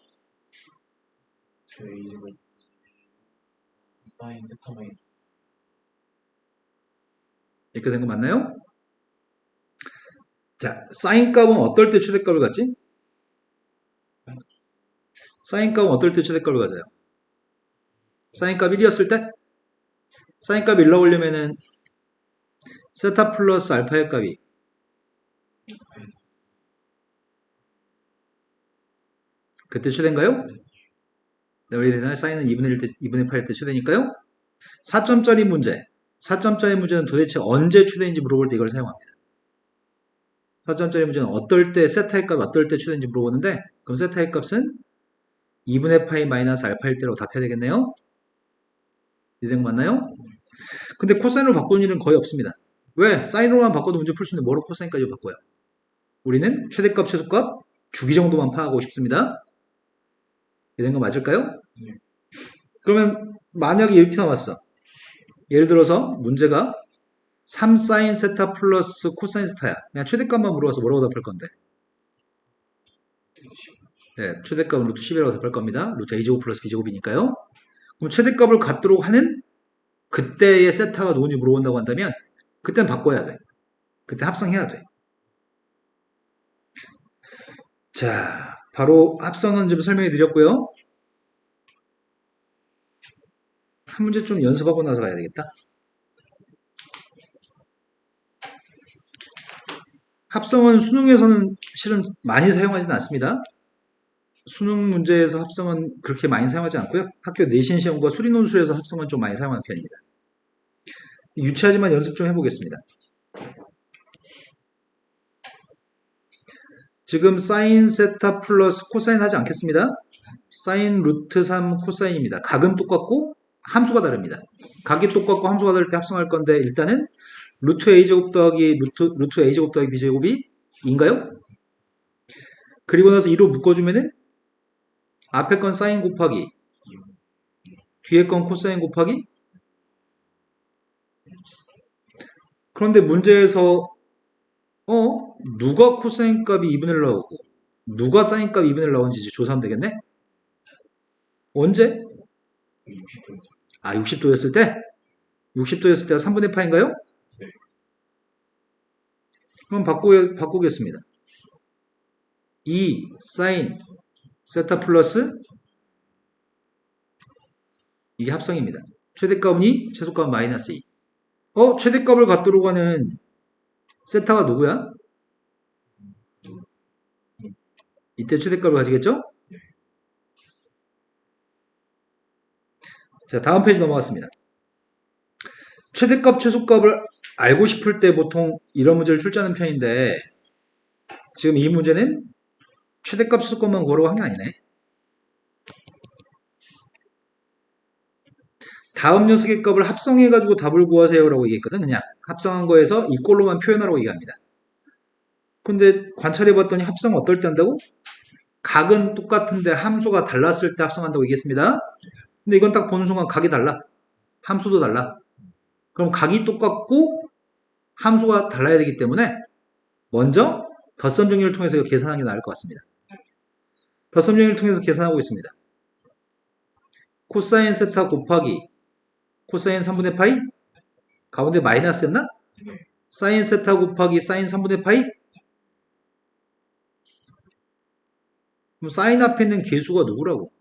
a제곱 사인 세타 마이너스 이렇게 된 거 맞나요? 자, 사인 값은 어떨 때 최대값을 갖지? 사인 값은 어떨 때 최대값을 가져요? 사인 값 1이었을 때? 사인 값 1 나오려면은 세타 플러스 알파의 값이 그때 최대인가요? 네, 우리 되나요? 사인은 2분의 1 때, 2분의 8일 때 최대니까요? 4점짜리 문제. 4점짜리 문제는 도대체 언제 최대인지 물어볼 때 이걸 사용합니다. 4점짜리 문제는 어떨 때, 세타의 값이 어떨 때 최대인지 물어보는데, 그럼 세타의 값은 2분의 파이 마이너스 알파일 때라고 답해야 되겠네요? 이된 거 맞나요? 근데 코사인으로 바꾸는 일은 거의 없습니다. 왜? 사인으로만 바꿔도 문제 풀 수 있는데 뭐로 코사인까지 바꿔요? 우리는 최대값, 최소값, 주기 정도만 파악하고 싶습니다. 이된 거 맞을까요? 네. 그러면 만약에 이렇게 나왔어. 예를 들어서 문제가 3사인 세타 플러스 코사인 세타야. 그냥 최대값만 물어봐서 뭐라고 답할 건데? 네, 최대값은 루트 10이라고 답할 겁니다. 루트 a제곱 플러스 b제곱이니까요. 그럼 최대값을 갖도록 하는 그때의 세타가 누군지 물어본다고 한다면 그때는 바꿔야 돼. 그때 합성해야 돼. 자, 바로 합성은 좀 설명해 드렸고요. 한 문제 좀 연습하고 나서 가야 되겠다. 합성은 수능에서는 실은 많이 사용하지는 않습니다. 수능 문제에서 합성은 그렇게 많이 사용하지 않고요. 학교 내신 시험과 수리 논술에서 합성은 좀 많이 사용하는 편입니다. 유치하지만 연습 좀 해보겠습니다. 지금 사인 세타 플러스 코사인 하지 않겠습니다. 사인 루트 3 코사인입니다. 각은 똑같고 함수가 다릅니다. 각이 똑같고 함수가 다를 때 합성할 건데 일단은 루트 a제곱 더하기 루트 a제곱 더하기 b제곱이 2인가요? 그리고 나서 2로 묶어주면은 앞에 건 사인 곱하기 뒤에 건 코사인 곱하기. 그런데 문제에서 누가 코사인 값이 2분의 1 나오고 누가 사인 값이 2분의 1 나오는지 이제 조사하면 되겠네? 언제? 60분. 아, 60도였을 때? 60도였을 때가 3분의 파인가요? 네. 그럼 바꾸겠습니다. 2 사인 세타 플러스 이게 합성입니다. 최대값은 2, 최소값은 마이너스 2. 최대값을 갖도록 하는 세타가 누구야? 이때 최대값을 가지겠죠? 자, 다음 페이지 넘어갔습니다. 최대값, 최소값을 알고 싶을 때 보통 이런 문제를 출제하는 편인데 지금 이 문제는 최대값, 최소값만 구하라고 한 게 아니네. 다음 녀석의 값을 합성해가지고 답을 구하세요라고 얘기했거든. 그냥 합성한 거에서 이 꼴로만 표현하라고 얘기합니다. 근데 관찰해봤더니 합성 어떨 때 한다고? 각은 똑같은데 함수가 달랐을 때 합성한다고 얘기했습니다. 근데 이건 딱 보는 순간 각이 달라. 함수도 달라. 그럼 각이 똑같고 함수가 달라야 되기 때문에 먼저 덧셈 정리를 통해서 계산하는 게 나을 것 같습니다. 덧셈 정리를 통해서 계산하고 있습니다. 코사인 세타 곱하기 코사인 3분의 파이? 가운데 마이너스였나? 사인 세타 곱하기 사인 3분의 파이? 그럼 사인 앞에 있는 계수가 누구라고?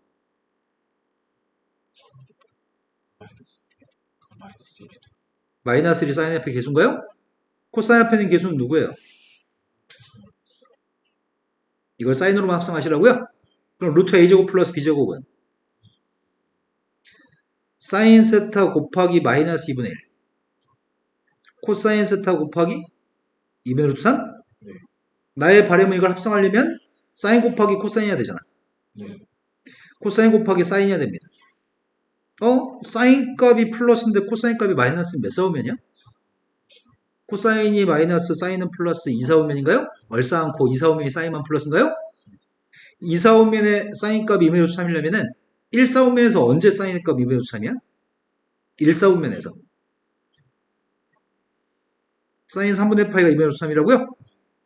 마이너스 1이 사인 앞에 계수인가요? 코사인 앞에 있는 계수는 누구예요? 이걸 사인으로만 합성하시라고요? 그럼 루트 a제곱 플러스 b제곱은 사인 세타 곱하기 마이너스 2분의 1 코사인 세타 곱하기 2분의 루트 3? 네. 나의 바람은 이걸 합성하려면 사인 곱하기 코사인이어야 되잖아. 네. 코사인 곱하기 사인이어야 됩니다. 사인 값이 플러스인데 코사인 값이 마이너스는 몇 사오면이야? 코사인이 마이너스 사인은 플러스 2 사오면인가요? 얼싸 않고 2 사오면이 사인만 플러스인가요? 2 사오면의 사인 값이 2분의 루트 3이려면은 1 사오면에서 언제 사인 값 2분의 루트 3이야? 1 사오면에서 사인 3분의 파이가 2분의 루트 3이라고요?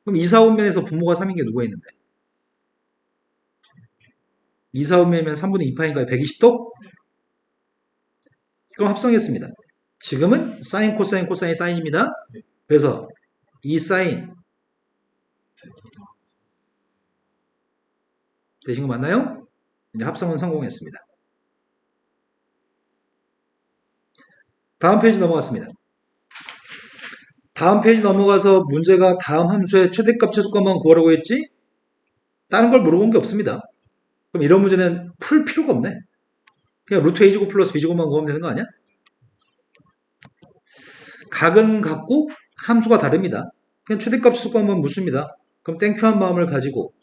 그럼 2 사오면에서 분모가 3인 게 누가 있는데? 2 사오면이면 3분의 2파인가요? 120도? 그럼 합성했습니다. 지금은 사인, 코사인, 코사인, 사인입니다. 그래서 이 사인 되신 거 맞나요? 이제 합성은 성공했습니다. 다음 페이지 넘어갔습니다. 다음 페이지 넘어가서 문제가 다음 함수의 최대값, 최소값만 구하라고 했지? 다른 걸 물어본 게 없습니다. 그럼 이런 문제는 풀 필요가 없네. 그냥 루트 a제곱 플러스 b제곱만 구하면 되는 거 아니야? 각은 같고 함수가 다릅니다. 그냥 최대값, 최소값만 묻습니다. 그럼 땡큐한 마음을 가지고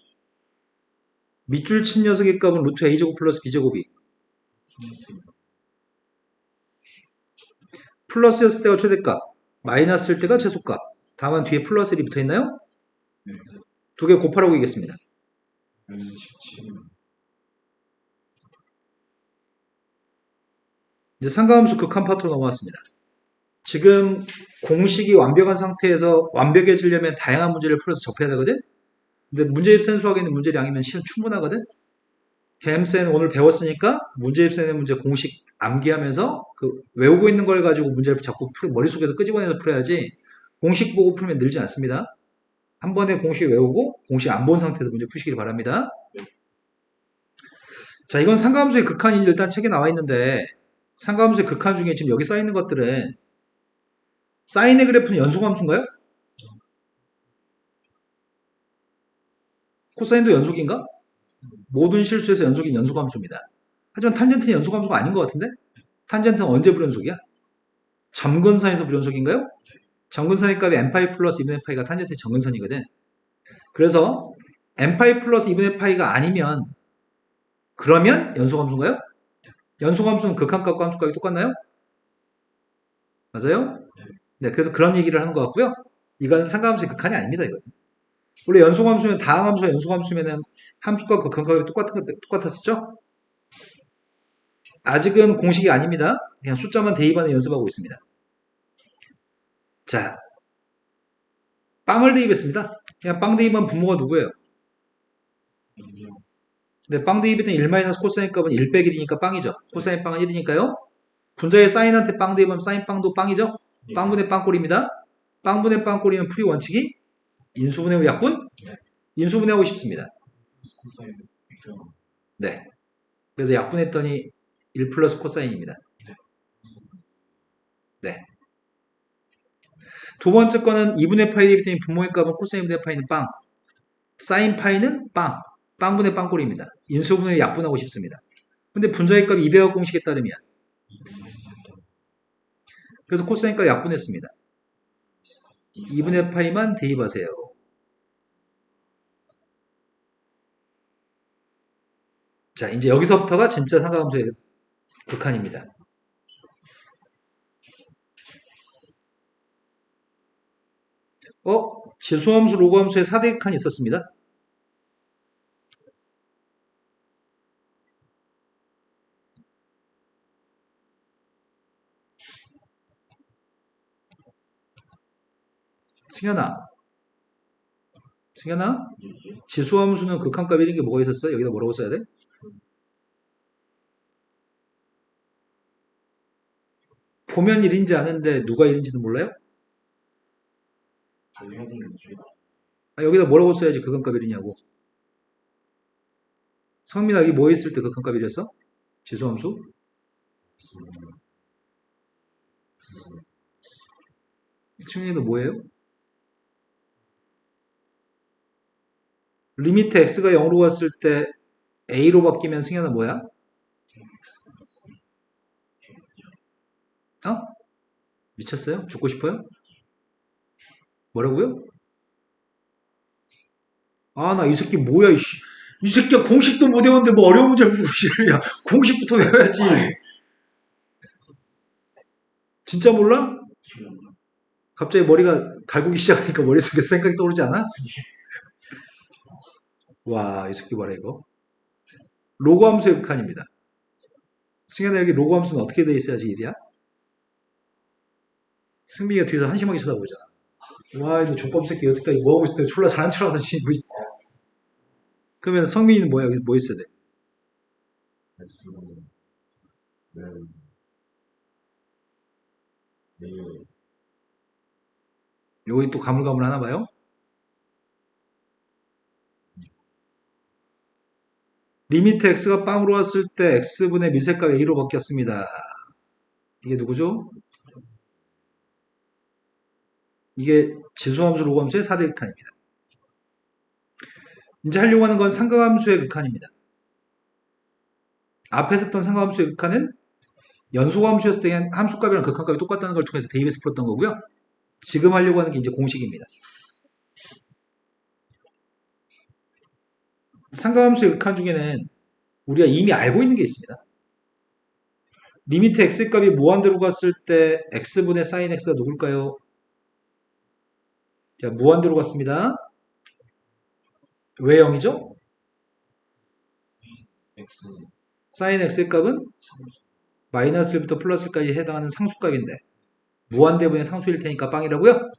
밑줄 친 녀석의 값은 루트 a제곱 플러스 b제곱이 플러스였을 때가 최대값, 마이너스일 때가 최소값. 다만 뒤에 플러스 1이 붙어있나요? 네. 두 개 곱하라고 얘기했습니다. 이제 상가함수 극한 파트로 넘어왔습니다. 지금 공식이 완벽한 상태에서 완벽해지려면 다양한 문제를 풀어서 접해야 되거든? 근데 문제입센 수학에 있는 문제량이면 시간 충분하거든? 개엠센 오늘 배웠으니까 문제입센의 문제 공식 암기하면서 그 외우고 있는 걸 가지고 문제를 자꾸 머릿속에서 끄집어내서 풀어야지 공식 보고 풀면 늘지 않습니다. 한 번에 공식 외우고 공식 안 본 상태에서 문제 푸시길 바랍니다. 자, 이건 상가함수의 극한이 일단 책에 나와 있는데 상가함수의 극한 중에 지금 여기 써 있는 것들은 사인의 그래프는 연속함수인가요? 코사인도 연속인가? 모든 실수에서 연속인 연속함수입니다. 하지만 탄젠트는 연속함수가 아닌 것 같은데? 탄젠트는 언제 불연속이야? 점근선에서 불연속인가요? 점근선의 값이 n파이 플러스 2분의 파이가 탄젠트의 점근선이거든. 그래서 n파이 플러스 2분의 파이가 아니면 그러면 연속함수인가요? 연속함수는 극한값과 함수값이 똑같나요? 맞아요? 네, 그래서 그런 얘기를 하는 것 같고요. 이건 상가함수의 극한이 아닙니다. 이건. 원래 연속함수면 다항함수와 연속함수면은 함수과 극한값이 똑같았었죠? 아직은 공식이 아닙니다. 그냥 숫자만 대입하는 연습하고 있습니다. 자, 빵을 대입했습니다. 그냥 빵 대입한 분모가 누구예요? 근데 빵 대입했던 1 코사인 값은 1 빼기 1이니까 빵이죠. 코사인 빵은 1이니까요. 분자의 사인한테 빵 대입하면 사인 빵도 빵이죠. 빵분의 빵꼴입니다. 빵분의 빵꼴이면 풀이 원칙이 인수분해 후 약분? 인수분해하고 싶습니다. 네. 그래서 약분했더니 1 플러스 코사인입니다. 네. 두 번째 거는 2분의 파이 대입했더니 분모의 값은 코사인 분의 파이는 빵. 사인 파이는 빵. 빵분의 빵꼴입니다. 인수분해 약분하고 싶습니다. 근데 분자의 값 200억 공식에 따르면 그래서 코사인 값 약분했습니다. 2분의 파이만 대입하세요. 자, 이제 여기서부터가 진짜 삼각함수의 극한입니다. 지수함수, 로그함수의 4대 극한이 있었습니다. 승현아, 지수함수는 극한값 1인 게 뭐가 있었어? 여기다 뭐라고 써야 돼? 보면 1인지 아는데 누가 1인지도 몰라요? 여기다 뭐라고 써야지 극한값 1이냐고. 성민아, 여기 뭐 있을 때 극한값 1이었어? 지수함수? 승현이도 뭐예요? 리미트 x가 0으로 갔을 때 a로 바뀌면 승현아 뭐야? 미쳤어요? 죽고 싶어요? 뭐라고요? 나 이 새끼 뭐야, 이씨. 이 새끼야 공식도 못 외웠는데 뭐 어려운 문제를 물으시냐. 공식부터 외워야지. 진짜 몰라? 갑자기 머리가 갈구기 시작하니까 머릿속에 생각이 떠오르지 않아? 와, 이 새끼 봐라 이거. 로그 함수의 극한입니다. 승현아, 여기 로그 함수는 어떻게 돼 있어야지 일이야? 승민이가 뒤에서 한심하게 쳐다보잖아. 와, 이거 족밥 새끼 여태까지 뭐하고 있을 때 졸라 잘한 척 하듯이. 그러면 성민이는 뭐야? 여기 뭐 있어야 돼? 여기 또 가물가물 하나 봐요? 리미트 x가 빵으로 왔을 때 x분의 미세값 a로 바뀌었습니다. 이게 누구죠? 이게 지수함수, 로그함수의 4대 극한입니다. 이제 하려고 하는 건 삼각함수의 극한입니다. 앞에 썼던 삼각함수의 극한은 연소함수였을 때 함수값이랑 극한값이 똑같다는 걸 통해서 대입해서 풀었던 거고요. 지금 하려고 하는 게 이제 공식입니다. 삼각함수의 극한 중에는 우리가 이미 알고 있는 게 있습니다. 리미트 x값이 무한대로 갔을 때 x분의 sin x가 누굴까요? 자, 무한대로 갔습니다. 왜 0이죠? sin x의 값은 마이너스 1부터 플러스 1까지 해당하는 상수값인데 무한대분의 상수일 테니까 빵이라고요?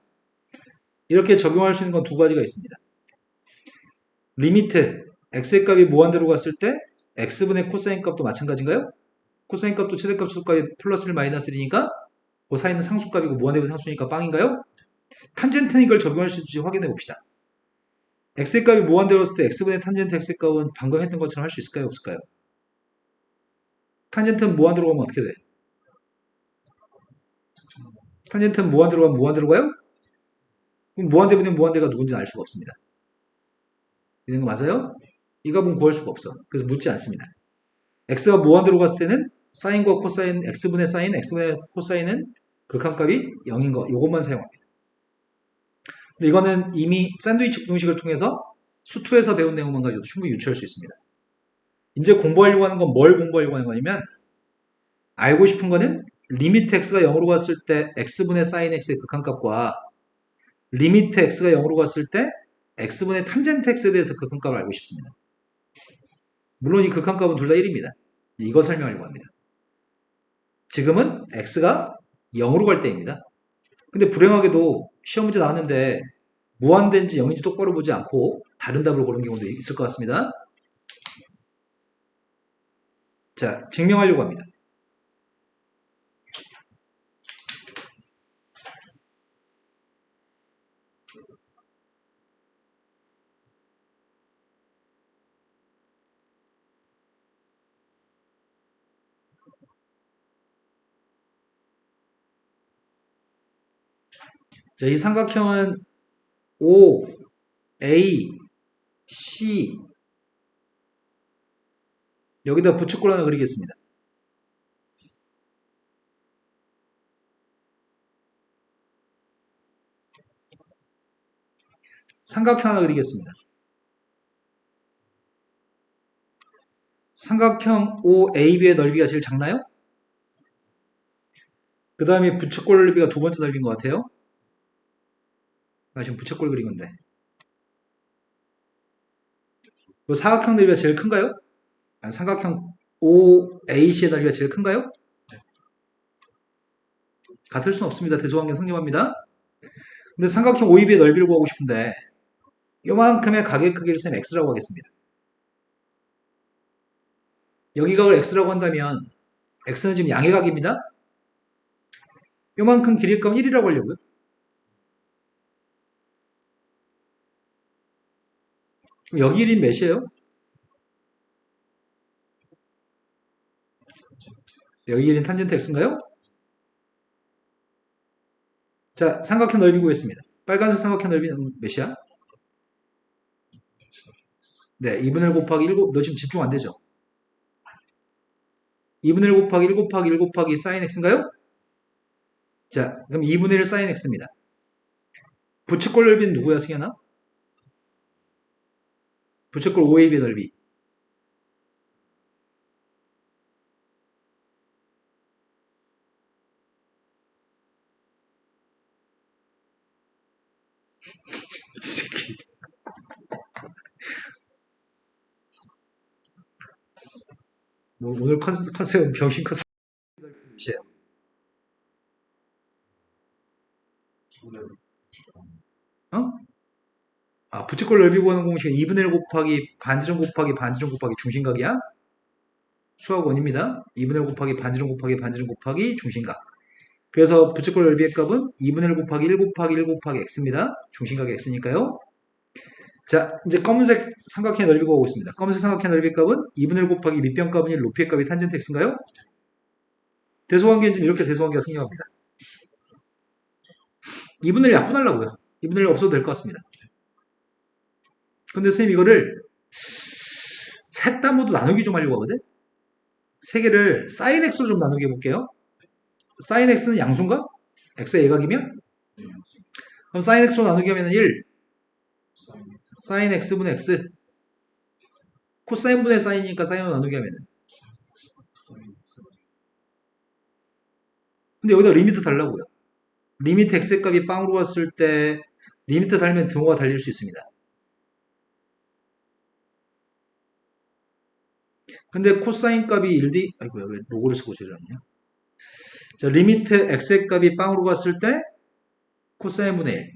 이렇게 적용할 수 있는 건 두 가지가 있습니다. 리미트 x의 값이 무한대로 갔을 때 x분의 코사인 값도 마찬가지인가요? 코사인 값도 최대값 최소값이 플러스 1 마이너스 1이니까 그 사이는 상수값이고 무한대분 상수니까 빵인가요? 탄젠트는 이걸 적용할 수 있는지 확인해 봅시다. x의 값이 무한대로 갔을 때 x분의 탄젠트 x의 값은 방금 했던 것처럼 할 수 있을까요? 없을까요? 탄젠트는 무한대로 가면 어떻게 돼? 탄젠트는 무한대로 가면 무한대로 가요? 그럼 무한대분의 무한대가 누군지는 알 수가 없습니다. 이런 거 맞아요? 이 값은 구할 수가 없어. 그래서 묻지 않습니다. x가 무한대로 갔을 때는 사인과 코사인, x분의 사인, x분의 코사인은 극한값이 0인 거, 이것만 사용합니다. 근데 이거는 이미 샌드위치 공식을 통해서 수투에서 배운 내용만 가지고도 충분히 유추할 수 있습니다. 이제 공부하려고 하는 건 뭘 공부하려고 하는 거냐면 알고 싶은 거는 리미트 x가 0으로 갔을 때 x분의 사인 x의 극한값과 리미트 x가 0으로 갔을 때 x분의 탄젠트 x에 대해서 극한값을 알고 싶습니다. 물론 이 극한값은 둘 다 1입니다. 이거 설명하려고 합니다. 지금은 x가 0으로 갈 때입니다. 근데 불행하게도 시험 문제 나왔는데 무한대인지 0인지 똑바로 보지 않고 다른 답을 고른 경우도 있을 것 같습니다. 자, 증명하려고 합니다. 자, 이 삼각형은 O, A, C 여기다 부채꼴 하나 그리겠습니다. 삼각형 하나 그리겠습니다. 삼각형 OAB의 넓이가 제일 작나요? 그 다음에 부채꼴 넓이가 두 번째 넓이인 것 같아요. 나 지금 부채꼴 그린 건데. 그 사각형 넓이가 제일 큰가요? 아니, 삼각형 OAC의 넓이가 제일 큰가요? 같을 수는 없습니다. 대소관계 성립합니다. 근데 삼각형 OAB의 넓이를 구하고 싶은데 요만큼의 각의 크기를 쌤 X라고 하겠습니다. 여기 각을 X라고 한다면 X는 지금 양의 각입니다. 요만큼 길이의 값은 1이라고 하려고요. 그럼 여기 1인 몇이에요? 여기 1인 탄젠트 X인가요? 자, 삼각형 넓이 구했습니다. 빨간색 삼각형 넓이는 몇이야? 네, 2분의 1 곱하기 1, 너 지금 집중 안 되죠? 2분의 1 곱하기 1 곱하기 1 곱하기 sin x인가요? 자, 그럼 2분의 1 sin x입니다. 부채꼴 넓이는 누구야, 승현아? 부채꼴 OAB의 넓이. 뭐 오늘 컨셉은 병신 컨셉. 몇이에요? 어? 아, 부채꼴 넓이 구하는 공식은 2분의 1 곱하기 반지름 곱하기 반지름 곱하기 중심각이야? 수학 원입니다. 2분의 1 곱하기 반지름 곱하기 반지름 곱하기 중심각. 그래서 부채꼴 넓이의 값은 2분의 1 곱하기 1 곱하기 1 곱하기 x입니다. 중심각이 x니까요. 자, 이제 검은색 삼각형의 넓이 구하고 있습니다. 검은색 삼각형의 넓이 값은 2분의 1 곱하기 밑변 값은 1, 높이의 값이 탄젠트 x인가요? 대소관계는 지금 이렇게 대소관계가 생겨납니다. 2분의 1 약분하려고요. 2분의 1 없어도 될 것 같습니다. 근데 선생님 이거를 셋 다 모두 나누기 좀 하려고 하거든? 세 개를 sin x로 좀 나누기 해볼게요. sin x는 양수인가? x의 예각이면? 그럼 sin x로 나누기 하면 1, sin x분의 x. 코사인분의 사인이니까 사인으로 나누기 하면. 근데 여기다 리미트 달라고요. 리미트 x의 값이 빵으로 갔을 때 리미트 달면 등호가 달릴 수 있습니다. 근데 코사인 값이 1D, 아이고야, 왜 로고를 쓰고 저러냐. 자, 리미트 x의 값이 빵으로 갔을 때 코사인분의 1.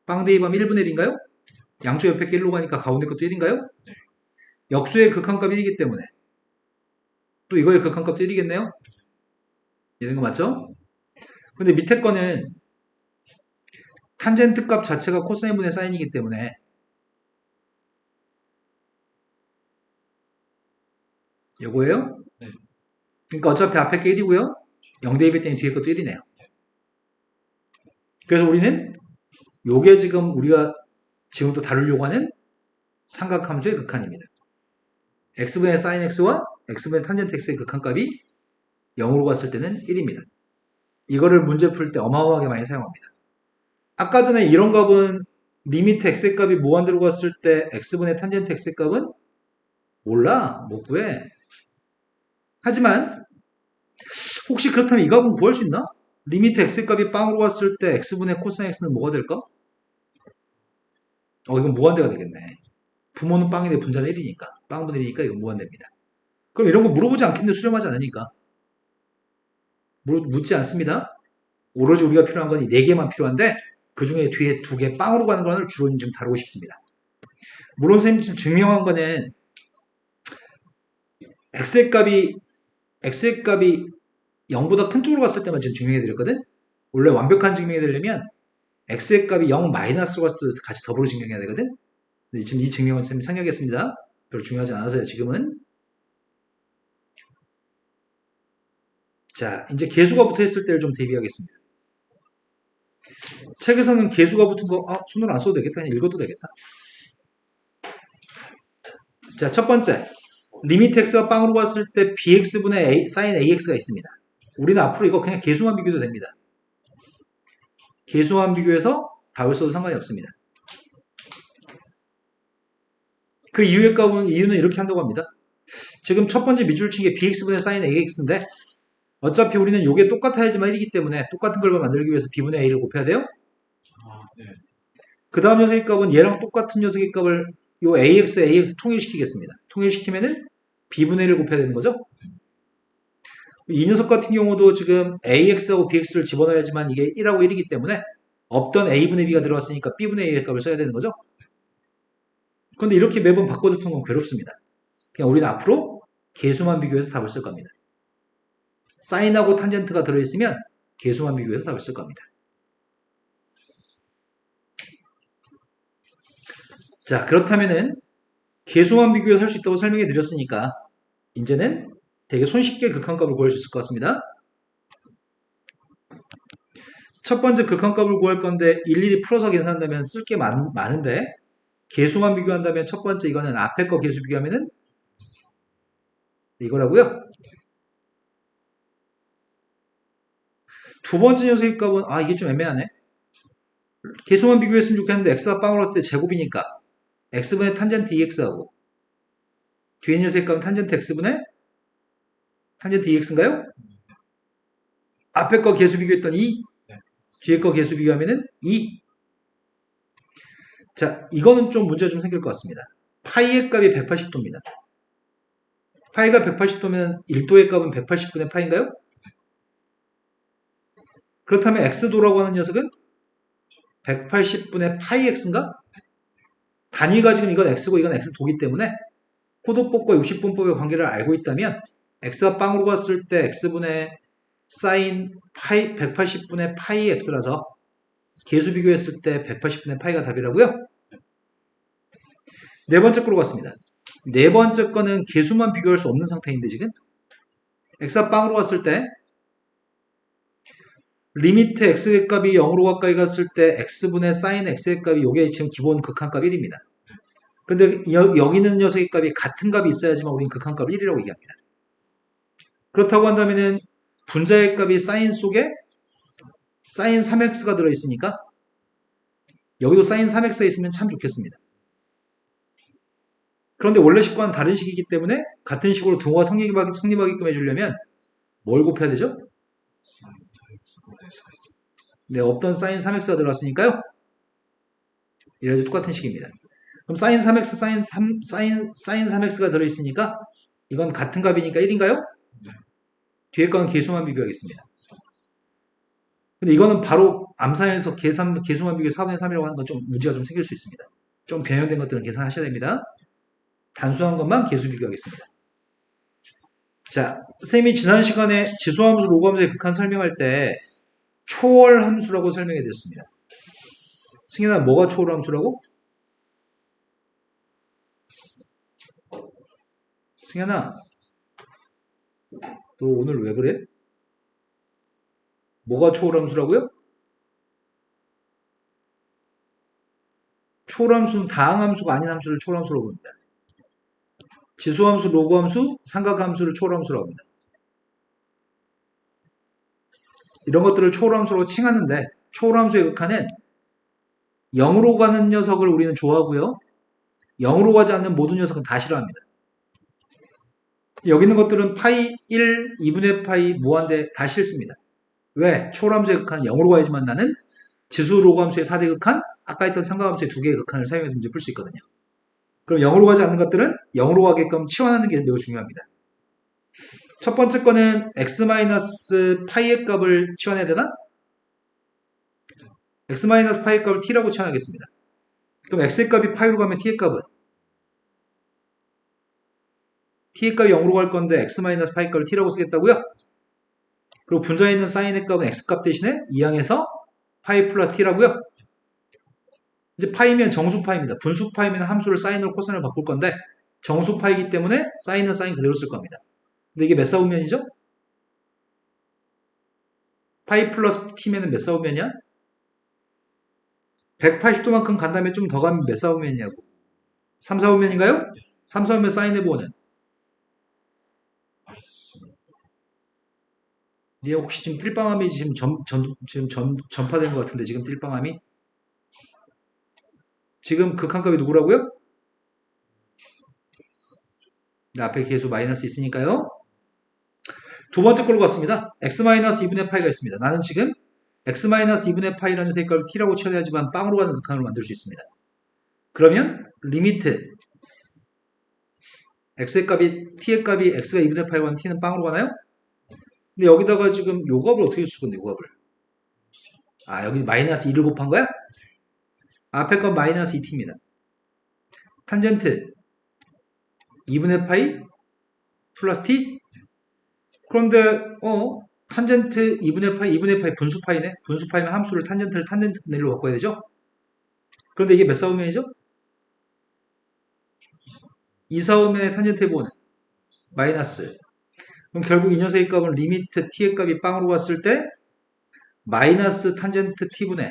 빵 대입하면 1분의 1인가요? 양쪽 옆에 게 1로 가니까 가운데 것도 1인가요? 역수의 극한값 1이기 때문에 또 이거의 극한값도 1이겠네요? 이런 거 맞죠? 근데 밑에 거는 탄젠트 값 자체가 코사인분의 사인이기 때문에 요거예요? 네. 그러니까 어차피 앞에 게 1이고요. 0 대입했더니 뒤에 것도 1이네요. 그래서 우리는 요게 지금 우리가 지금부터 다루려고 하는 삼각함수의 극한입니다. x분의 sin x와 x분의 탄젠트 x의 극한값이 0으로 갔을 때는 1입니다. 이거를 문제 풀 때 어마어마하게 많이 사용합니다. 아까 전에 이런 값은 리미트 x의 값이 무한대로 갔을 때 x분의 탄젠트 x의 값은 몰라, 못 구해. 하지만 혹시 그렇다면 이 값은 구할 수 있나? 리미트 x의 값이 빵으로 갔을 때 x분의 코사인 x는 뭐가 될까? 이건 무한대가 되겠네. 부모는 빵인데 분자는 1이니까. 빵분의 1이니까 이건 무한대입니다. 그럼 이런 거 물어보지 않겠는데 수렴하지 않으니까. 묻지 않습니다. 오로지 우리가 필요한 건 이 4개만 필요한데 그 중에 뒤에 2개 빵으로 가는 거를 주로 좀 다루고 싶습니다. 물론 선생님 지금 증명한 거는 x의 값이 0보다 큰 쪽으로 갔을 때만 지금 증명해 드렸거든. 원래 완벽한 증명이 되려면 x의 값이 0 마이너스로 갔을 때도 같이 더불어 증명해야 되거든. 근데 지금 이 증명은 좀 생략했습니다. 별로 중요하지 않아서요, 지금은. 자, 이제 개수가 붙어 있을 때를 좀 대비하겠습니다. 책에서는 개수가 붙은 거, 손으로 안 써도 되겠다. 그냥 읽어도 되겠다. 자, 첫 번째. 리미트 x가 빵으로 갔을 때 bx분의 sin ax가 있습니다. 우리는 앞으로 이거 그냥 개수만 비교도 됩니다. 개수만 비교해서 답을 써도 상관이 없습니다. 그 이유는 이렇게 한다고 합니다. 지금 첫 번째 밑줄 친 게 bx분의 sin ax인데 어차피 우리는 이게 똑같아야지만 1이기 때문에 똑같은 걸 만들기 위해서 b분의 a를 곱해야 돼요. 네. 그 다음 녀석의 값은 얘랑 똑같은 녀석의 값을 요 ax 통일시키겠습니다. 통일시키면은 b분의 1을 곱해야 되는 거죠. 이 녀석 같은 경우도 지금 ax하고 bx를 집어넣어야지만 이게 1하고 1이기 때문에 없던 a분의 b가 들어왔으니까 b분의 a의 값을 써야 되는 거죠. 그런데 이렇게 매번 바꿔서 푸는 건 괴롭습니다. 그냥 우리는 앞으로 개수만 비교해서 답을 쓸 겁니다. 사인하고 탄젠트가 들어있으면 개수만 비교해서 답을 쓸 겁니다. 자, 그렇다면은 개수만 비교해서 할 수 있다고 설명해 드렸으니까 이제는 되게 손쉽게 극한값을 구할 수 있을 것 같습니다. 첫 번째 극한값을 구할 건데 일일이 풀어서 계산한다면 쓸 게 많은데 개수만 비교한다면 첫 번째 이거는 앞에 거 개수 비교하면은 이거라고요. 두 번째 녀석의 값은 이게 좀 애매하네. 개수만 비교했으면 좋겠는데 x가 빵으로 왔을 때 제곱이니까 x분의 탄젠트 2x하고 뒤에 녀석의 값은 탄젠트 x분의 탄젠트 2x인가요? 앞에 거 개수 비교했더니 2, 뒤에 거 개수 비교하면은 2. 자, 이거는 좀 문제가 좀 생길 것 같습니다. 파이의 값이 180도입니다. 파이가 180도면 1도의 값은 180분의 파인가요? 그렇다면 x도라고 하는 녀석은 180분의 파이 x인가? 단위가 지금 이건 x고 이건 x도기 때문에 호도법과 60분법의 관계를 알고 있다면 x가 빵으로 갔을 때 x분의 사인 파이 180분의 파이 x라서 개수 비교했을 때 180분의 파이가 답이라고요? 네 번째 거로 갔습니다. 네 번째 거는 개수만 비교할 수 없는 상태인데 지금 x가 빵으로 갔을 때 리미트 x의 값이 0으로 가까이 갔을 때 x분의 sin x의 값이 이게 지금 기본 극한값 1입니다. 근데 여기 있는 녀석의 값이 같은 값이 있어야지만 우리는 극한값 1이라고 얘기합니다. 그렇다고 한다면은 분자의 값이 sin 속에 sin 3x가 들어있으니까 여기도 sin 3x가 있으면 참 좋겠습니다. 그런데 원래 식과는 다른 식이기 때문에 같은 식으로 등호가 성립하게끔 해주려면 뭘 곱해야 되죠? 네, 없던 sin 3x가 들어왔으니까요. 이래도 똑같은 식입니다. 그럼 sin 3x, sin 3x가 들어있으니까 이건 같은 값이니까 1인가요? 뒤에 거는 개수만 비교하겠습니다. 근데 이거는 바로 암산에서 개수만 비교 4분의 3이라고 하는 건 좀 문제가 좀 생길 수 있습니다. 좀 변형된 것들은 계산하셔야 됩니다. 단순한 것만 개수 비교하겠습니다. 자, 쌤이 지난 시간에 지수함수, 로그함수의 극한 설명할 때 초월함수라고 설명해 드렸습니다. 승현아, 뭐가 초월함수라고? 승현아, 너 오늘 왜 그래? 뭐가 초월함수라고요? 초월함수는 다항함수가 아닌 함수를 초월함수라고 합니다. 지수함수, 로그함수, 삼각함수를 초월함수라고 합니다. 이런 것들을 초월함수라고 칭하는데 초월함수의 극한은 0으로 가는 녀석을 우리는 좋아하고요. 0으로 가지 않는 모든 녀석은 다 싫어합니다. 여기 있는 것들은 파이 1, 2분의 파이 무한대 다 싫습니다. 왜? 초월함수의 극한은 0으로 가야지만 나는 지수 로그함수의 4대 극한 아까 했던 삼각함수의 두 개의 극한을 사용해서 문제 풀 수 있거든요. 그럼 0으로 가지 않는 것들은 0으로 가게끔 치환하는 게 매우 중요합니다. 첫 번째 거는 x-파이의 값을 치환해야 되나? x-파이의 값을 t라고 치환하겠습니다. 그럼 x의 값이 파이로 가면 t의 값은? t의 값이 0으로 갈 건데 x-파이 값을 t라고 쓰겠다고요? 그리고 분자에 있는 사인의 값은 x값 대신에 이항에서 파이 플러스 t라고요? 이제 파이면 정수파입니다. 분수파이면 함수를 사인으로 코사인으로 바꿀 건데 정수파이기 때문에 사인은 사인 그대로 쓸 겁니다. 근데 이게 몇 사분면이죠? 파이 플러스 t면은 몇 사분면이야? 180도만큼 간 다음에 좀 더 가면 몇 사분면이냐고. 3, 4분면인가요? 3, 4분면 사인해보는. 얘 혹시 지금 띨빵함이 지금 전파된 것 같은데 지금 띨빵함이? 지금 극한값이 누구라고요? 네, 앞에 계수 마이너스 있으니까요. 두 번째 걸로 갔습니다. x-2분의 파이가 있습니다. 나는 지금 x-2분의 파이라는 색깔을 t라고 치환해야지만 빵으로 가는 극한으로 만들 수 있습니다. 그러면 리미트 x의 값이 t의 값이 x가 2분의 파이고 하면 t는 빵으로 가나요? 근데 여기다가 지금 요 값을 어떻게 쓸 건데 요 값을? 아 여기 마이너스 2를 곱한 거야? 앞에 건 마이너스 2t입니다. 탄젠트 2분의 파이 플러스 t? 그런데 탄젠트 2분의 파이 분수파이네? 분수파이면 함수를 탄젠트를 탄젠트 로 바꿔야 되죠? 그런데 이게 몇 사분면이죠? 2, 4분면의 탄젠트 해보는 마이너스. 그럼 결국 이 녀석의 값은 리미트 t의 값이 빵으로 갔을 때 마이너스 탄젠트 t분의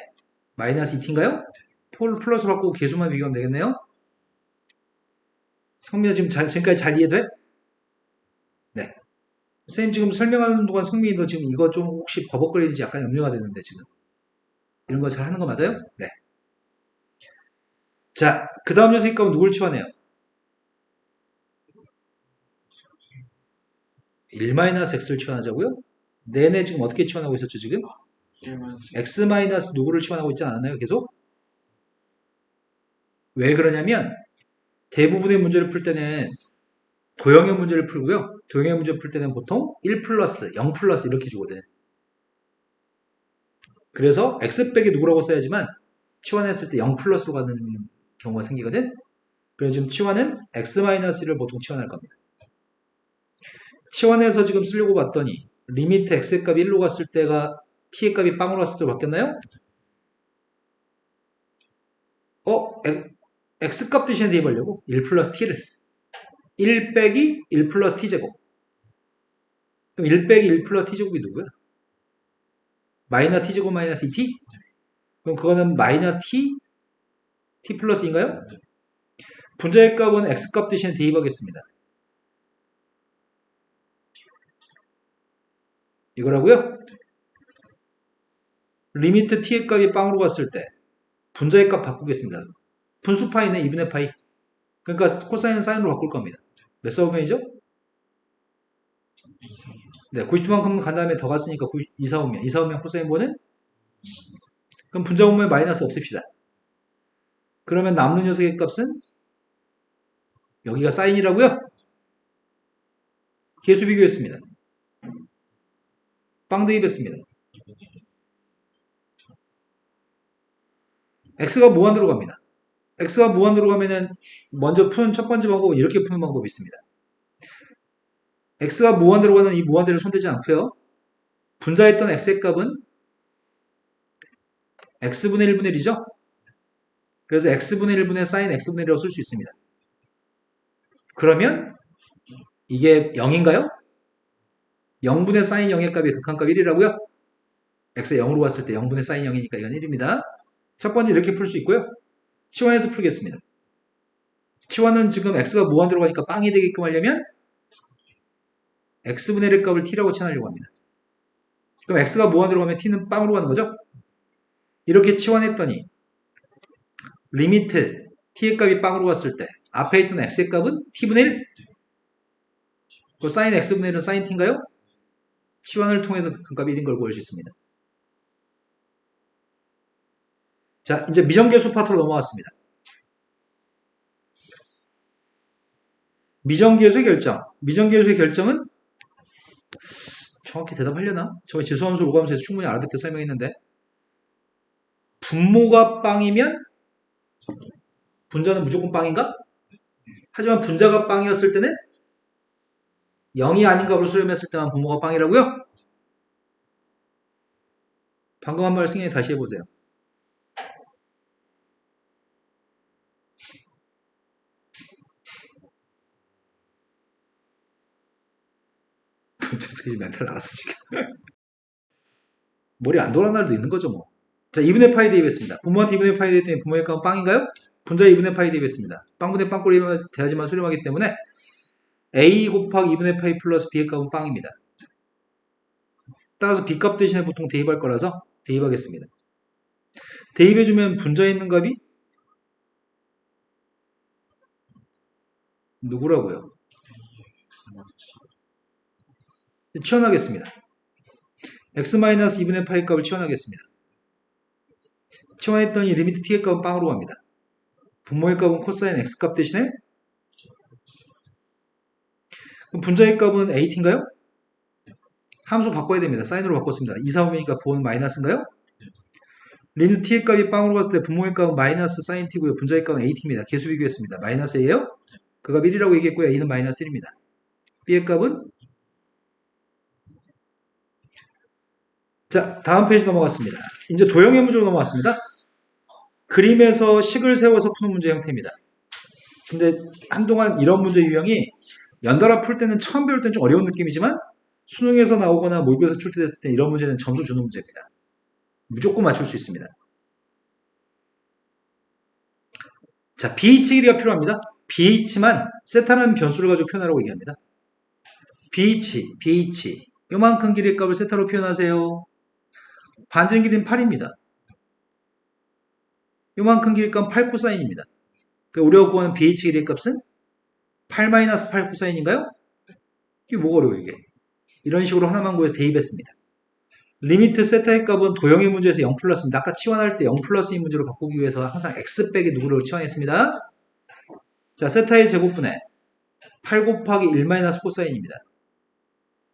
마이너스 2t인가요? 플러스 바꾸고 계수만 비교하면 되겠네요. 성민아 지금까지 잘 이해돼? 네. 선생님 지금 설명하는 동안 성민이 너 지금 이거 좀 혹시 버벅거리는지 약간 염려가 되는데 지금 이런 거 잘 하는 거 맞아요? 네. 자, 그 다음 녀석의 값은 누굴 치환해요? 1-x를 치환하자고요? 내내 지금 어떻게 치환하고 있었죠 지금? x- 누구를 치환하고 있지 않았나요 계속? 왜 그러냐면 대부분의 문제를 풀 때는 도형의 문제를 풀고요. 도형의 문제 풀 때는 보통 1 플러스, 0 플러스 이렇게 주거든. 그래서 x 빼기 누구라고 써야지만 치환했을 때 0 플러스로 가는 경우가 생기거든. 그래서 지금 치환은 x-를 보통 치환할 겁니다. 치환해서 지금 쓰려고 봤더니 리미트 x의 값이 1로 갔을 때가 t의 값이 빵으로 갔을 때로 바뀌었나요? x값 대신에 대입하려고 1 플러스 t를 1 빼기 1 플러스 t제곱. 그럼 1 빼기 1 플러스 t제곱이 누구야? 마이너 t제곱 마이너스 2t? 그럼 그거는 마이너 t 플러스인가요? 분자의 값은 x값 대신에 대입하겠습니다. 이거라고요? 리미트 t의 값이 빵으로 갔을 때 분자의 값 바꾸겠습니다. 분수 파이네 2분의 파이. 그러니까 코사인 사인으로 바꿀 겁니다. 몇 사분면이죠? 네, 90도만큼 간 다음에 더 갔으니까 2, 4분면. 2, 4분면 코사인 보는? 그럼 분자 분모에 마이너스 없앱시다. 그러면 남는 녀석의 값은 여기가 사인이라고요? 계수 비교했습니다. 빵 대입했습니다. x가 무한대로 갑니다. x가 무한대로 가면은 먼저 푸는 첫 번째 방법은 이렇게 푸는 방법이 있습니다. x가 무한대로 가는 이 무한대를 손대지 않고요. 분자했던 x의 값은 x분의 1분의 1이죠? 그래서 x분의 1분의 사인 x분의 1이라고 쓸 수 있습니다. 그러면 이게 0인가요? 0분의 사인 0의 값이 극한값 1이라고요? x가 0으로 갔을 때 0분의 사인 0이니까 이건 1입니다. 첫 번째 이렇게 풀 수 있고요. 치환해서 풀겠습니다. 치환은 지금 x가 무한대로 가니까 빵이 되게끔 하려면 x분의 1의 값을 t라고 치환하려고 합니다. 그럼 x가 무한대로 가면 t는 빵으로 가는 거죠? 이렇게 치환했더니 리미트 t의 값이 빵으로 갔을 때 앞에 있던 x의 값은 t분의 1? 그 사인 x분의 1은 사인 t인가요? 치환을 통해서 극한값이 1인 걸 보일 수 있습니다. 자, 이제 미정계수 파트로 넘어왔습니다. 미정계수의 결정. 미정계수의 결정은 정확히 대답하려나? 저번에 지수함수, 로감수에서 충분히 알아듣게 설명했는데 분모가 빵이면 분자는 무조건 빵인가? 하지만 분자가 빵이었을 때는 0이 아닌 값으로 수렴했을 때만 분모가 빵이라고요? 방금 한 말 승현이 다시 해보세요. 저기 멘탈 나갔어 지금. 머리 안 돌아간 날도 있는 거죠 뭐. 자, 2분의 파이 대입했습니다. 분모한테 2분의 파이 대입 때문에 분모의 값은 빵인가요? 분자 2분의 파이 대입했습니다. 빵분의 빵꼴이 돼야지만 수렴하기 때문에 a 곱하기 2분의 파이 플러스 b의 값은 빵입니다. 따라서 b값 대신에 보통 대입할 거라서 대입하겠습니다. 대입해주면 분자에 있는 값이 누구라고요? 치환하겠습니다. x-2분의 파이 값을 치환하겠습니다. 치환했더니 리미트 t의 값은 빵으로 갑니다. 분모의 값은 코사인 x값 대신에 그럼 분자의 값은 at인가요? 함수 바꿔야 됩니다. 사인으로 바꿨습니다. 2, 4, 5이니까 부호는 마이너스인가요? 리미트 t의 값이 빵으로 갔을 때 분모의 값은 마이너스 사인 t고요. 분자의 값은 at입니다. 계수 비교했습니다. 마이너스 A예요? 그 값 1이라고 얘기했고요. A는 마이너스 1입니다. B의 값은 자, 다음 페이지 넘어갔습니다. 이제 도형의 문제로 넘어왔습니다. 그림에서 식을 세워서 푸는 문제 형태입니다. 근데 한동안 이런 문제 유형이 연달아 풀 때는 처음 배울 때는 좀 어려운 느낌이지만 수능에서 나오거나 모의고사 출제됐을 때 이런 문제는 점수 주는 문제입니다. 무조건 맞출 수 있습니다. 자, BH 길이가 필요합니다. BH만 세타라는 변수를 가지고 표현하라고 얘기합니다. BH 요만큼 길이의 값을 세타로 표현하세요. 반전 길이는 8입니다. 요만큼 길이의 값은 8 코사인입니다. 우리가 구하는 BH 길이의 값은 8-8 코사인인가요? 이게 뭐가 어려워요 이게. 이런 식으로 하나만 구해서 대입했습니다. 리미트 세타의 값은 도형의 문제에서 0 플러스입니다. 아까 치환할 때 0 플러스인 문제로 바꾸기 위해서 항상 x 빼기 누구를 치환했습니다. 자, 세타의 제곱분의 8 곱하기 1 마이너스 코사인입니다.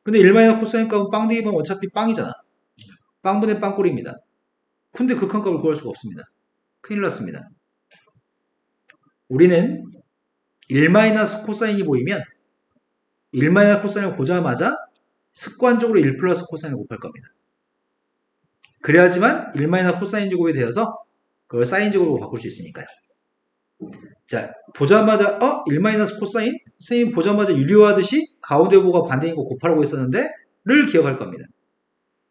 근데 1 마이너스 코사인 값은 빵 대입은 어차피 빵이잖아. 빵분의 빵꼴입니다. 근데 극한값을 구할 수가 없습니다. 큰일 났습니다. 우리는 1 마이너스 코사인이 보이면 1 마이너스 코사인을 보자마자 습관적으로 1 플러스 코사인을 곱할 겁니다. 그래야지만 1 마이너스 코사인 제곱이 되어서 그걸 사인 제곱으로 바꿀 수 있으니까요. 자, 보자마자 1 마이너스 코사인? 선생님 보자마자 유리화하듯이 가운데 보가 반대인 거 곱하라고 했었는데 를 기억할 겁니다.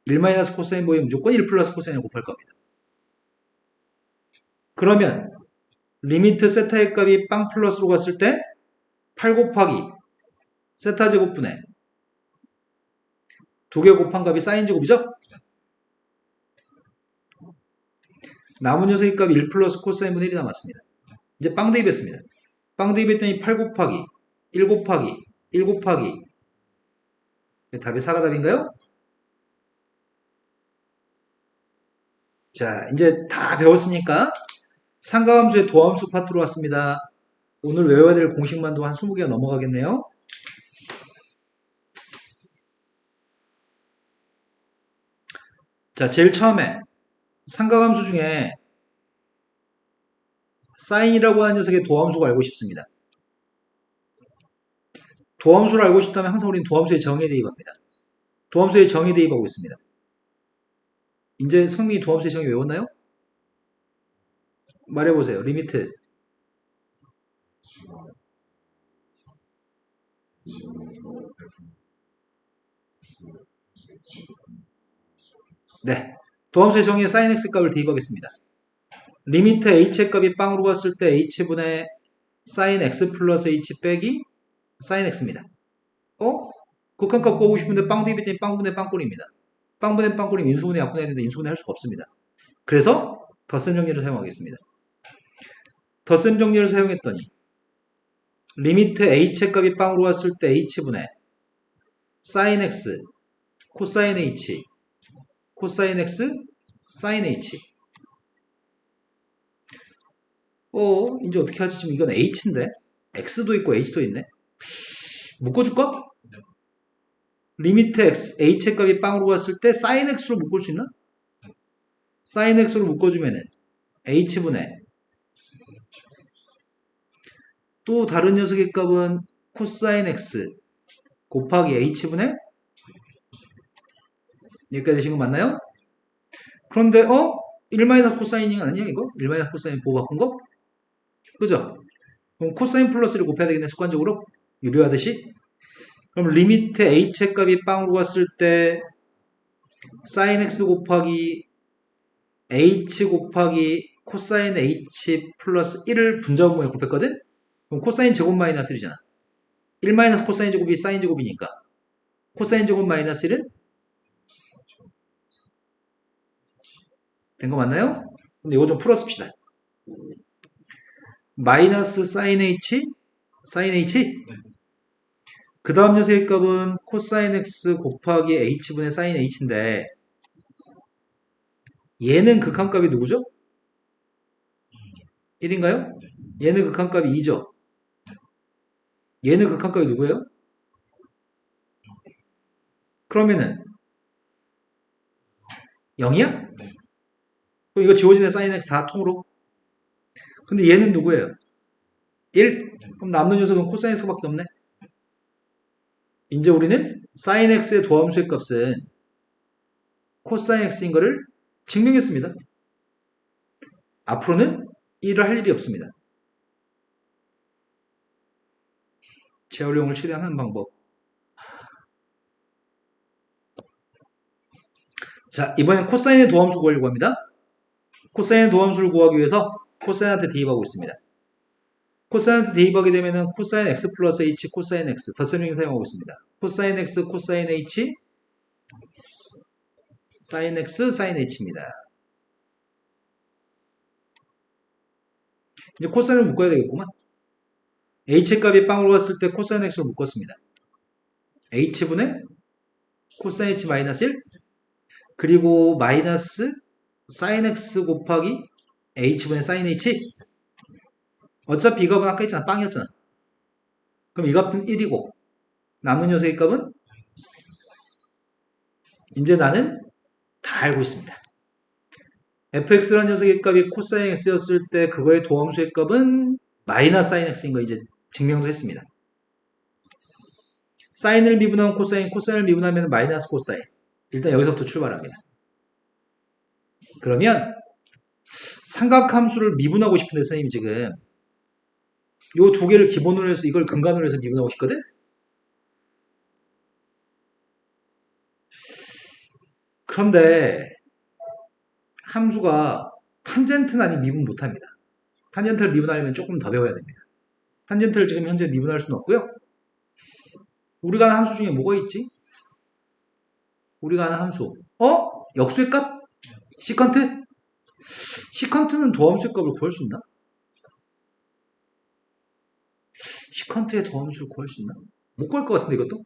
1 마이너스 코사인 보이면 무조건 1 플러스 코사인을 곱할 겁니다. 그러면 리미트 세타의 값이 빵 플러스로 갔을 때 8 곱하기 세타 제곱분의 2개 곱한 값이 사인 제곱이죠? 남은 녀석의 값이 1 플러스 코사인 분의 1이 남았습니다. 이제 빵 대입했습니다. 빵 대입했더니 8 곱하기 1 곱하기 1 곱하기 답이 4가 답인가요? 자, 이제 다 배웠으니까 상가함수의 도함수 파트로 왔습니다. 오늘 외워야 될 공식만도 한 20개가 넘어가겠네요. 자, 제일 처음에 삼각함수 중에 사인이라고 하는 녀석의 도함수가 알고 싶습니다. 도함수를 알고 싶다면 항상 우리는 도함수의 정의에 대입합니다. 도함수의 정의에 대입하고 있습니다. 이제 성민이 도함수의 정의 외웠나요? 말해보세요. 리미트 네, 도함수의 정의에 sin x 값을 대입하겠습니다. 리미트 h의 값이 빵으로 갔을 때 h분의 sin x 플러스 h 빼기 sin x입니다. 극한값 구하고 싶은데 빵 대입했더니 빵분의 빵꼴입니다. 빵분의 빵꼴이면 인수분해 약분해야 되는데 인수분해 할 수가 없습니다. 그래서 덧셈 정리를 사용하겠습니다. 덧셈 정리를 사용했더니 리미트 h의 값이 빵으로 갔을 때 h분의 sin x 코사인 h 코사인 x sin h 이제 어떻게 하지? 지금 이건 h인데 x도 있고 h도 있네. 묶어줄까? 리미트 x, h의 값이 빵으로 갔을 때 sin x로 묶을 수 있나? sin x로 묶어주면은 h분의 또 다른 녀석의 값은 코사인 x 곱하기 h분의 여기까지 되신 거 맞나요? 그런데 1 코사인이 아니야 이거? 1 코사인 보호 바꾼 거? 그죠? 그럼 코사인 플러스를 곱해야 되겠네 습관적으로 유리하듯이. 그럼 리미트 h의 값이 빵으로 갔을 때 sin x 곱하기 h 곱하기 코사인 h 플러스 1을 분자분모에 곱했거든? 그럼 코사인 제곱 마이너스 1이잖아. 1 마이너스 코사인 제곱이 사인 제곱이니까 코사인 제곱 마이너스 1은 된 거 맞나요? 근데 이거 좀 풀어씁시다. 마이너스 사인 h 그 다음 녀석의 값은 코사인 x 곱하기 h분의 사인 h인데 얘는 극한값이 누구죠? 1인가요? 얘는 극한값이 2죠. 얘는 극한값이 누구예요? 그러면은 0이야? 그럼 이거 지워지네 사인 x 다 통으로. 근데 얘는 누구예요? 1? 그럼 남는 녀석은 코사인 x밖에 없네. 이제 우리는 사인 x의 도함수의 값은 코사인 x인 거를 증명했습니다. 앞으로는 일을 할 일이 없습니다. 재활용을 최대한 하는 방법. 자, 이번엔 코사인의 도함수 구하려고 합니다. 코사인의 도함수를 구하기 위해서 코사인한테 대입하고 있습니다. 코사인한테 대입하게 되면은 코사인 x 플러스 h 코사인 x 덧셈링 사용하고 있습니다. 코사인 x 코사인 h 사인 x 사인 h입니다. 이제 코사인을 묶어야 되겠구만. h의 값이 빵으로 갔을 때 코사인 x로 묶었습니다. h분의 코사인 h 마이너스 1 그리고 마이너스 사인 x 곱하기 h분의 사인 h 어차피 이 값은 아까 했잖아. 빵이었잖아. 그럼 이 값은 1이고 남는 녀석의 값은 이제 나는 다 알고 있습니다. fx라는 녀석의 값이 코사인 x였을 때 그거의 도함수의 값은 마이너스 사인 x인 거 이제 증명도 했습니다. 사인을 미분하면 코사인, 코사인을 미분하면 마이너스 코사인. 일단 여기서부터 출발합니다. 그러면 삼각함수를 미분하고 싶은데 선생님이 지금 요 두 개를 기본으로 해서 이걸 근간으로 해서 미분하고 싶거든? 그런데 함수가 탄젠트는 아닌 미분 못합니다. 탄젠트를 미분하려면 조금 더 배워야 됩니다. 탄젠트를 지금 현재 미분할 수는 없고요. 우리가 아는 함수 중에 뭐가 있지? 우리가 아는 함수. 역수의 값? 시컨트? 시컨트는 도함수의 값을 구할 수 있나? 시컨트의 도함수를 구할 수 있나? 못 구할 것 같은데 이것도?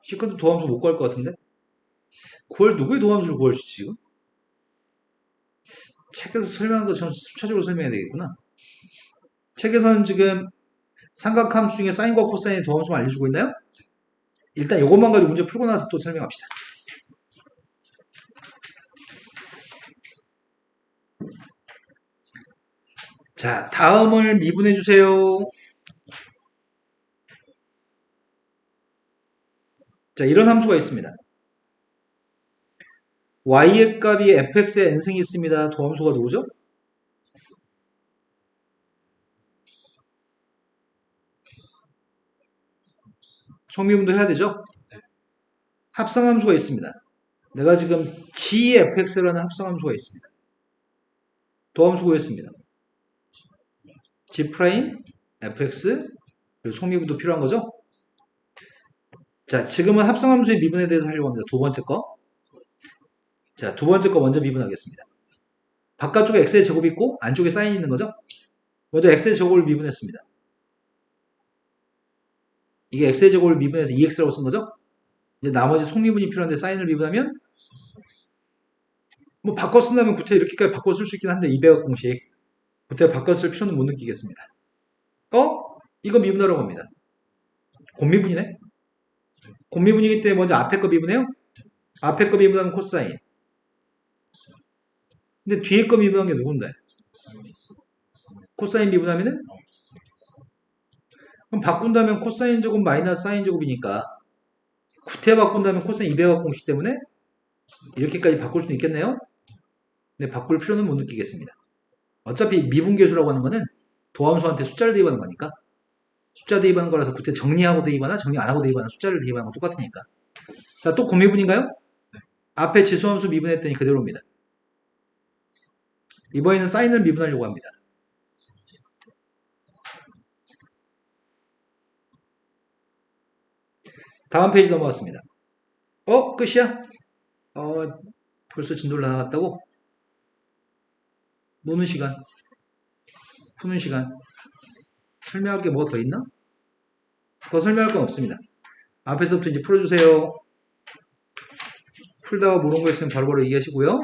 시컨트 도함수 못 구할 것 같은데? 누구의 도함수를 구할 수 있지 지금? 책에서 설명한 것처럼 수차적으로 설명해야 되겠구나. 책에서는 지금 삼각함수 중에 사인과 코사인의 도함수만 알려주고 있나요? 일단 이것만 가지고 문제 풀고 나서 또 설명합시다. 자, 다음을 미분해 주세요. 자, 이런 함수가 있습니다. y의 값이 fx의 n승이 있습니다. 도함수가 누구죠? 성미분도 해야 되죠? 합성함수가 있습니다. 내가 지금 gfx라는 합성함수가 있습니다. 도함수 구했습니다. g' fx 그리고 성미분도 필요한 거죠? 자, 지금은 합성함수의 미분에 대해서 하려고 합니다. 두 번째 거. 자, 두 번째 거 먼저 미분하겠습니다. 바깥쪽에 x의 제곱이 있고 안쪽에 사인이 있는 거죠? 먼저 x의 제곱을 미분했습니다. 이게 x의 제곱을 미분해서 2x라고 쓴 거죠? 이제 나머지 속미분이 필요한데 사인을 미분하면 뭐 바꿔 쓴다면 구태 이렇게까지 바꿔 쓸 수 있긴 한데 200억 공식 그때 바꿔 쓸 필요는 못 느끼겠습니다. 이거 미분하라고 합니다. 곱미분이네? 곱미분이기 때문에 먼저 앞에 거 미분해요? 앞에 거 미분하면 코사인. 근데 뒤에 거 미분한 게 누군데? 코사인 미분하면은? 그럼 바꾼다면 코사인 제곱 마이너스 사인 제곱이니까 구태 바꾼다면 코사인 200억 공식 때문에 이렇게까지 바꿀 수는 있겠네요? 근데 바꿀 필요는 못 느끼겠습니다. 어차피 미분계수라고 하는 거는 도함수한테 숫자를 대입하는 거니까 숫자 대입하는 거라서 그때 정리하고 대입하나 정리 안 하고 대입하나 숫자를 대입하는 거 똑같으니까. 자, 또 곱미분인가요? 앞에 지수함수 미분했더니 그대로입니다. 이번에는 사인을 미분하려고 합니다. 다음 페이지 넘어갔습니다. 끝이야? 벌써 진도를 다 나갔다고? 노는 시간, 푸는 시간. 설명할 게 뭐 더 있나? 더 설명할 건 없습니다. 앞에서부터 이제 풀어주세요. 풀다가 모르는 거 있으면 바로바로 얘기하시고요.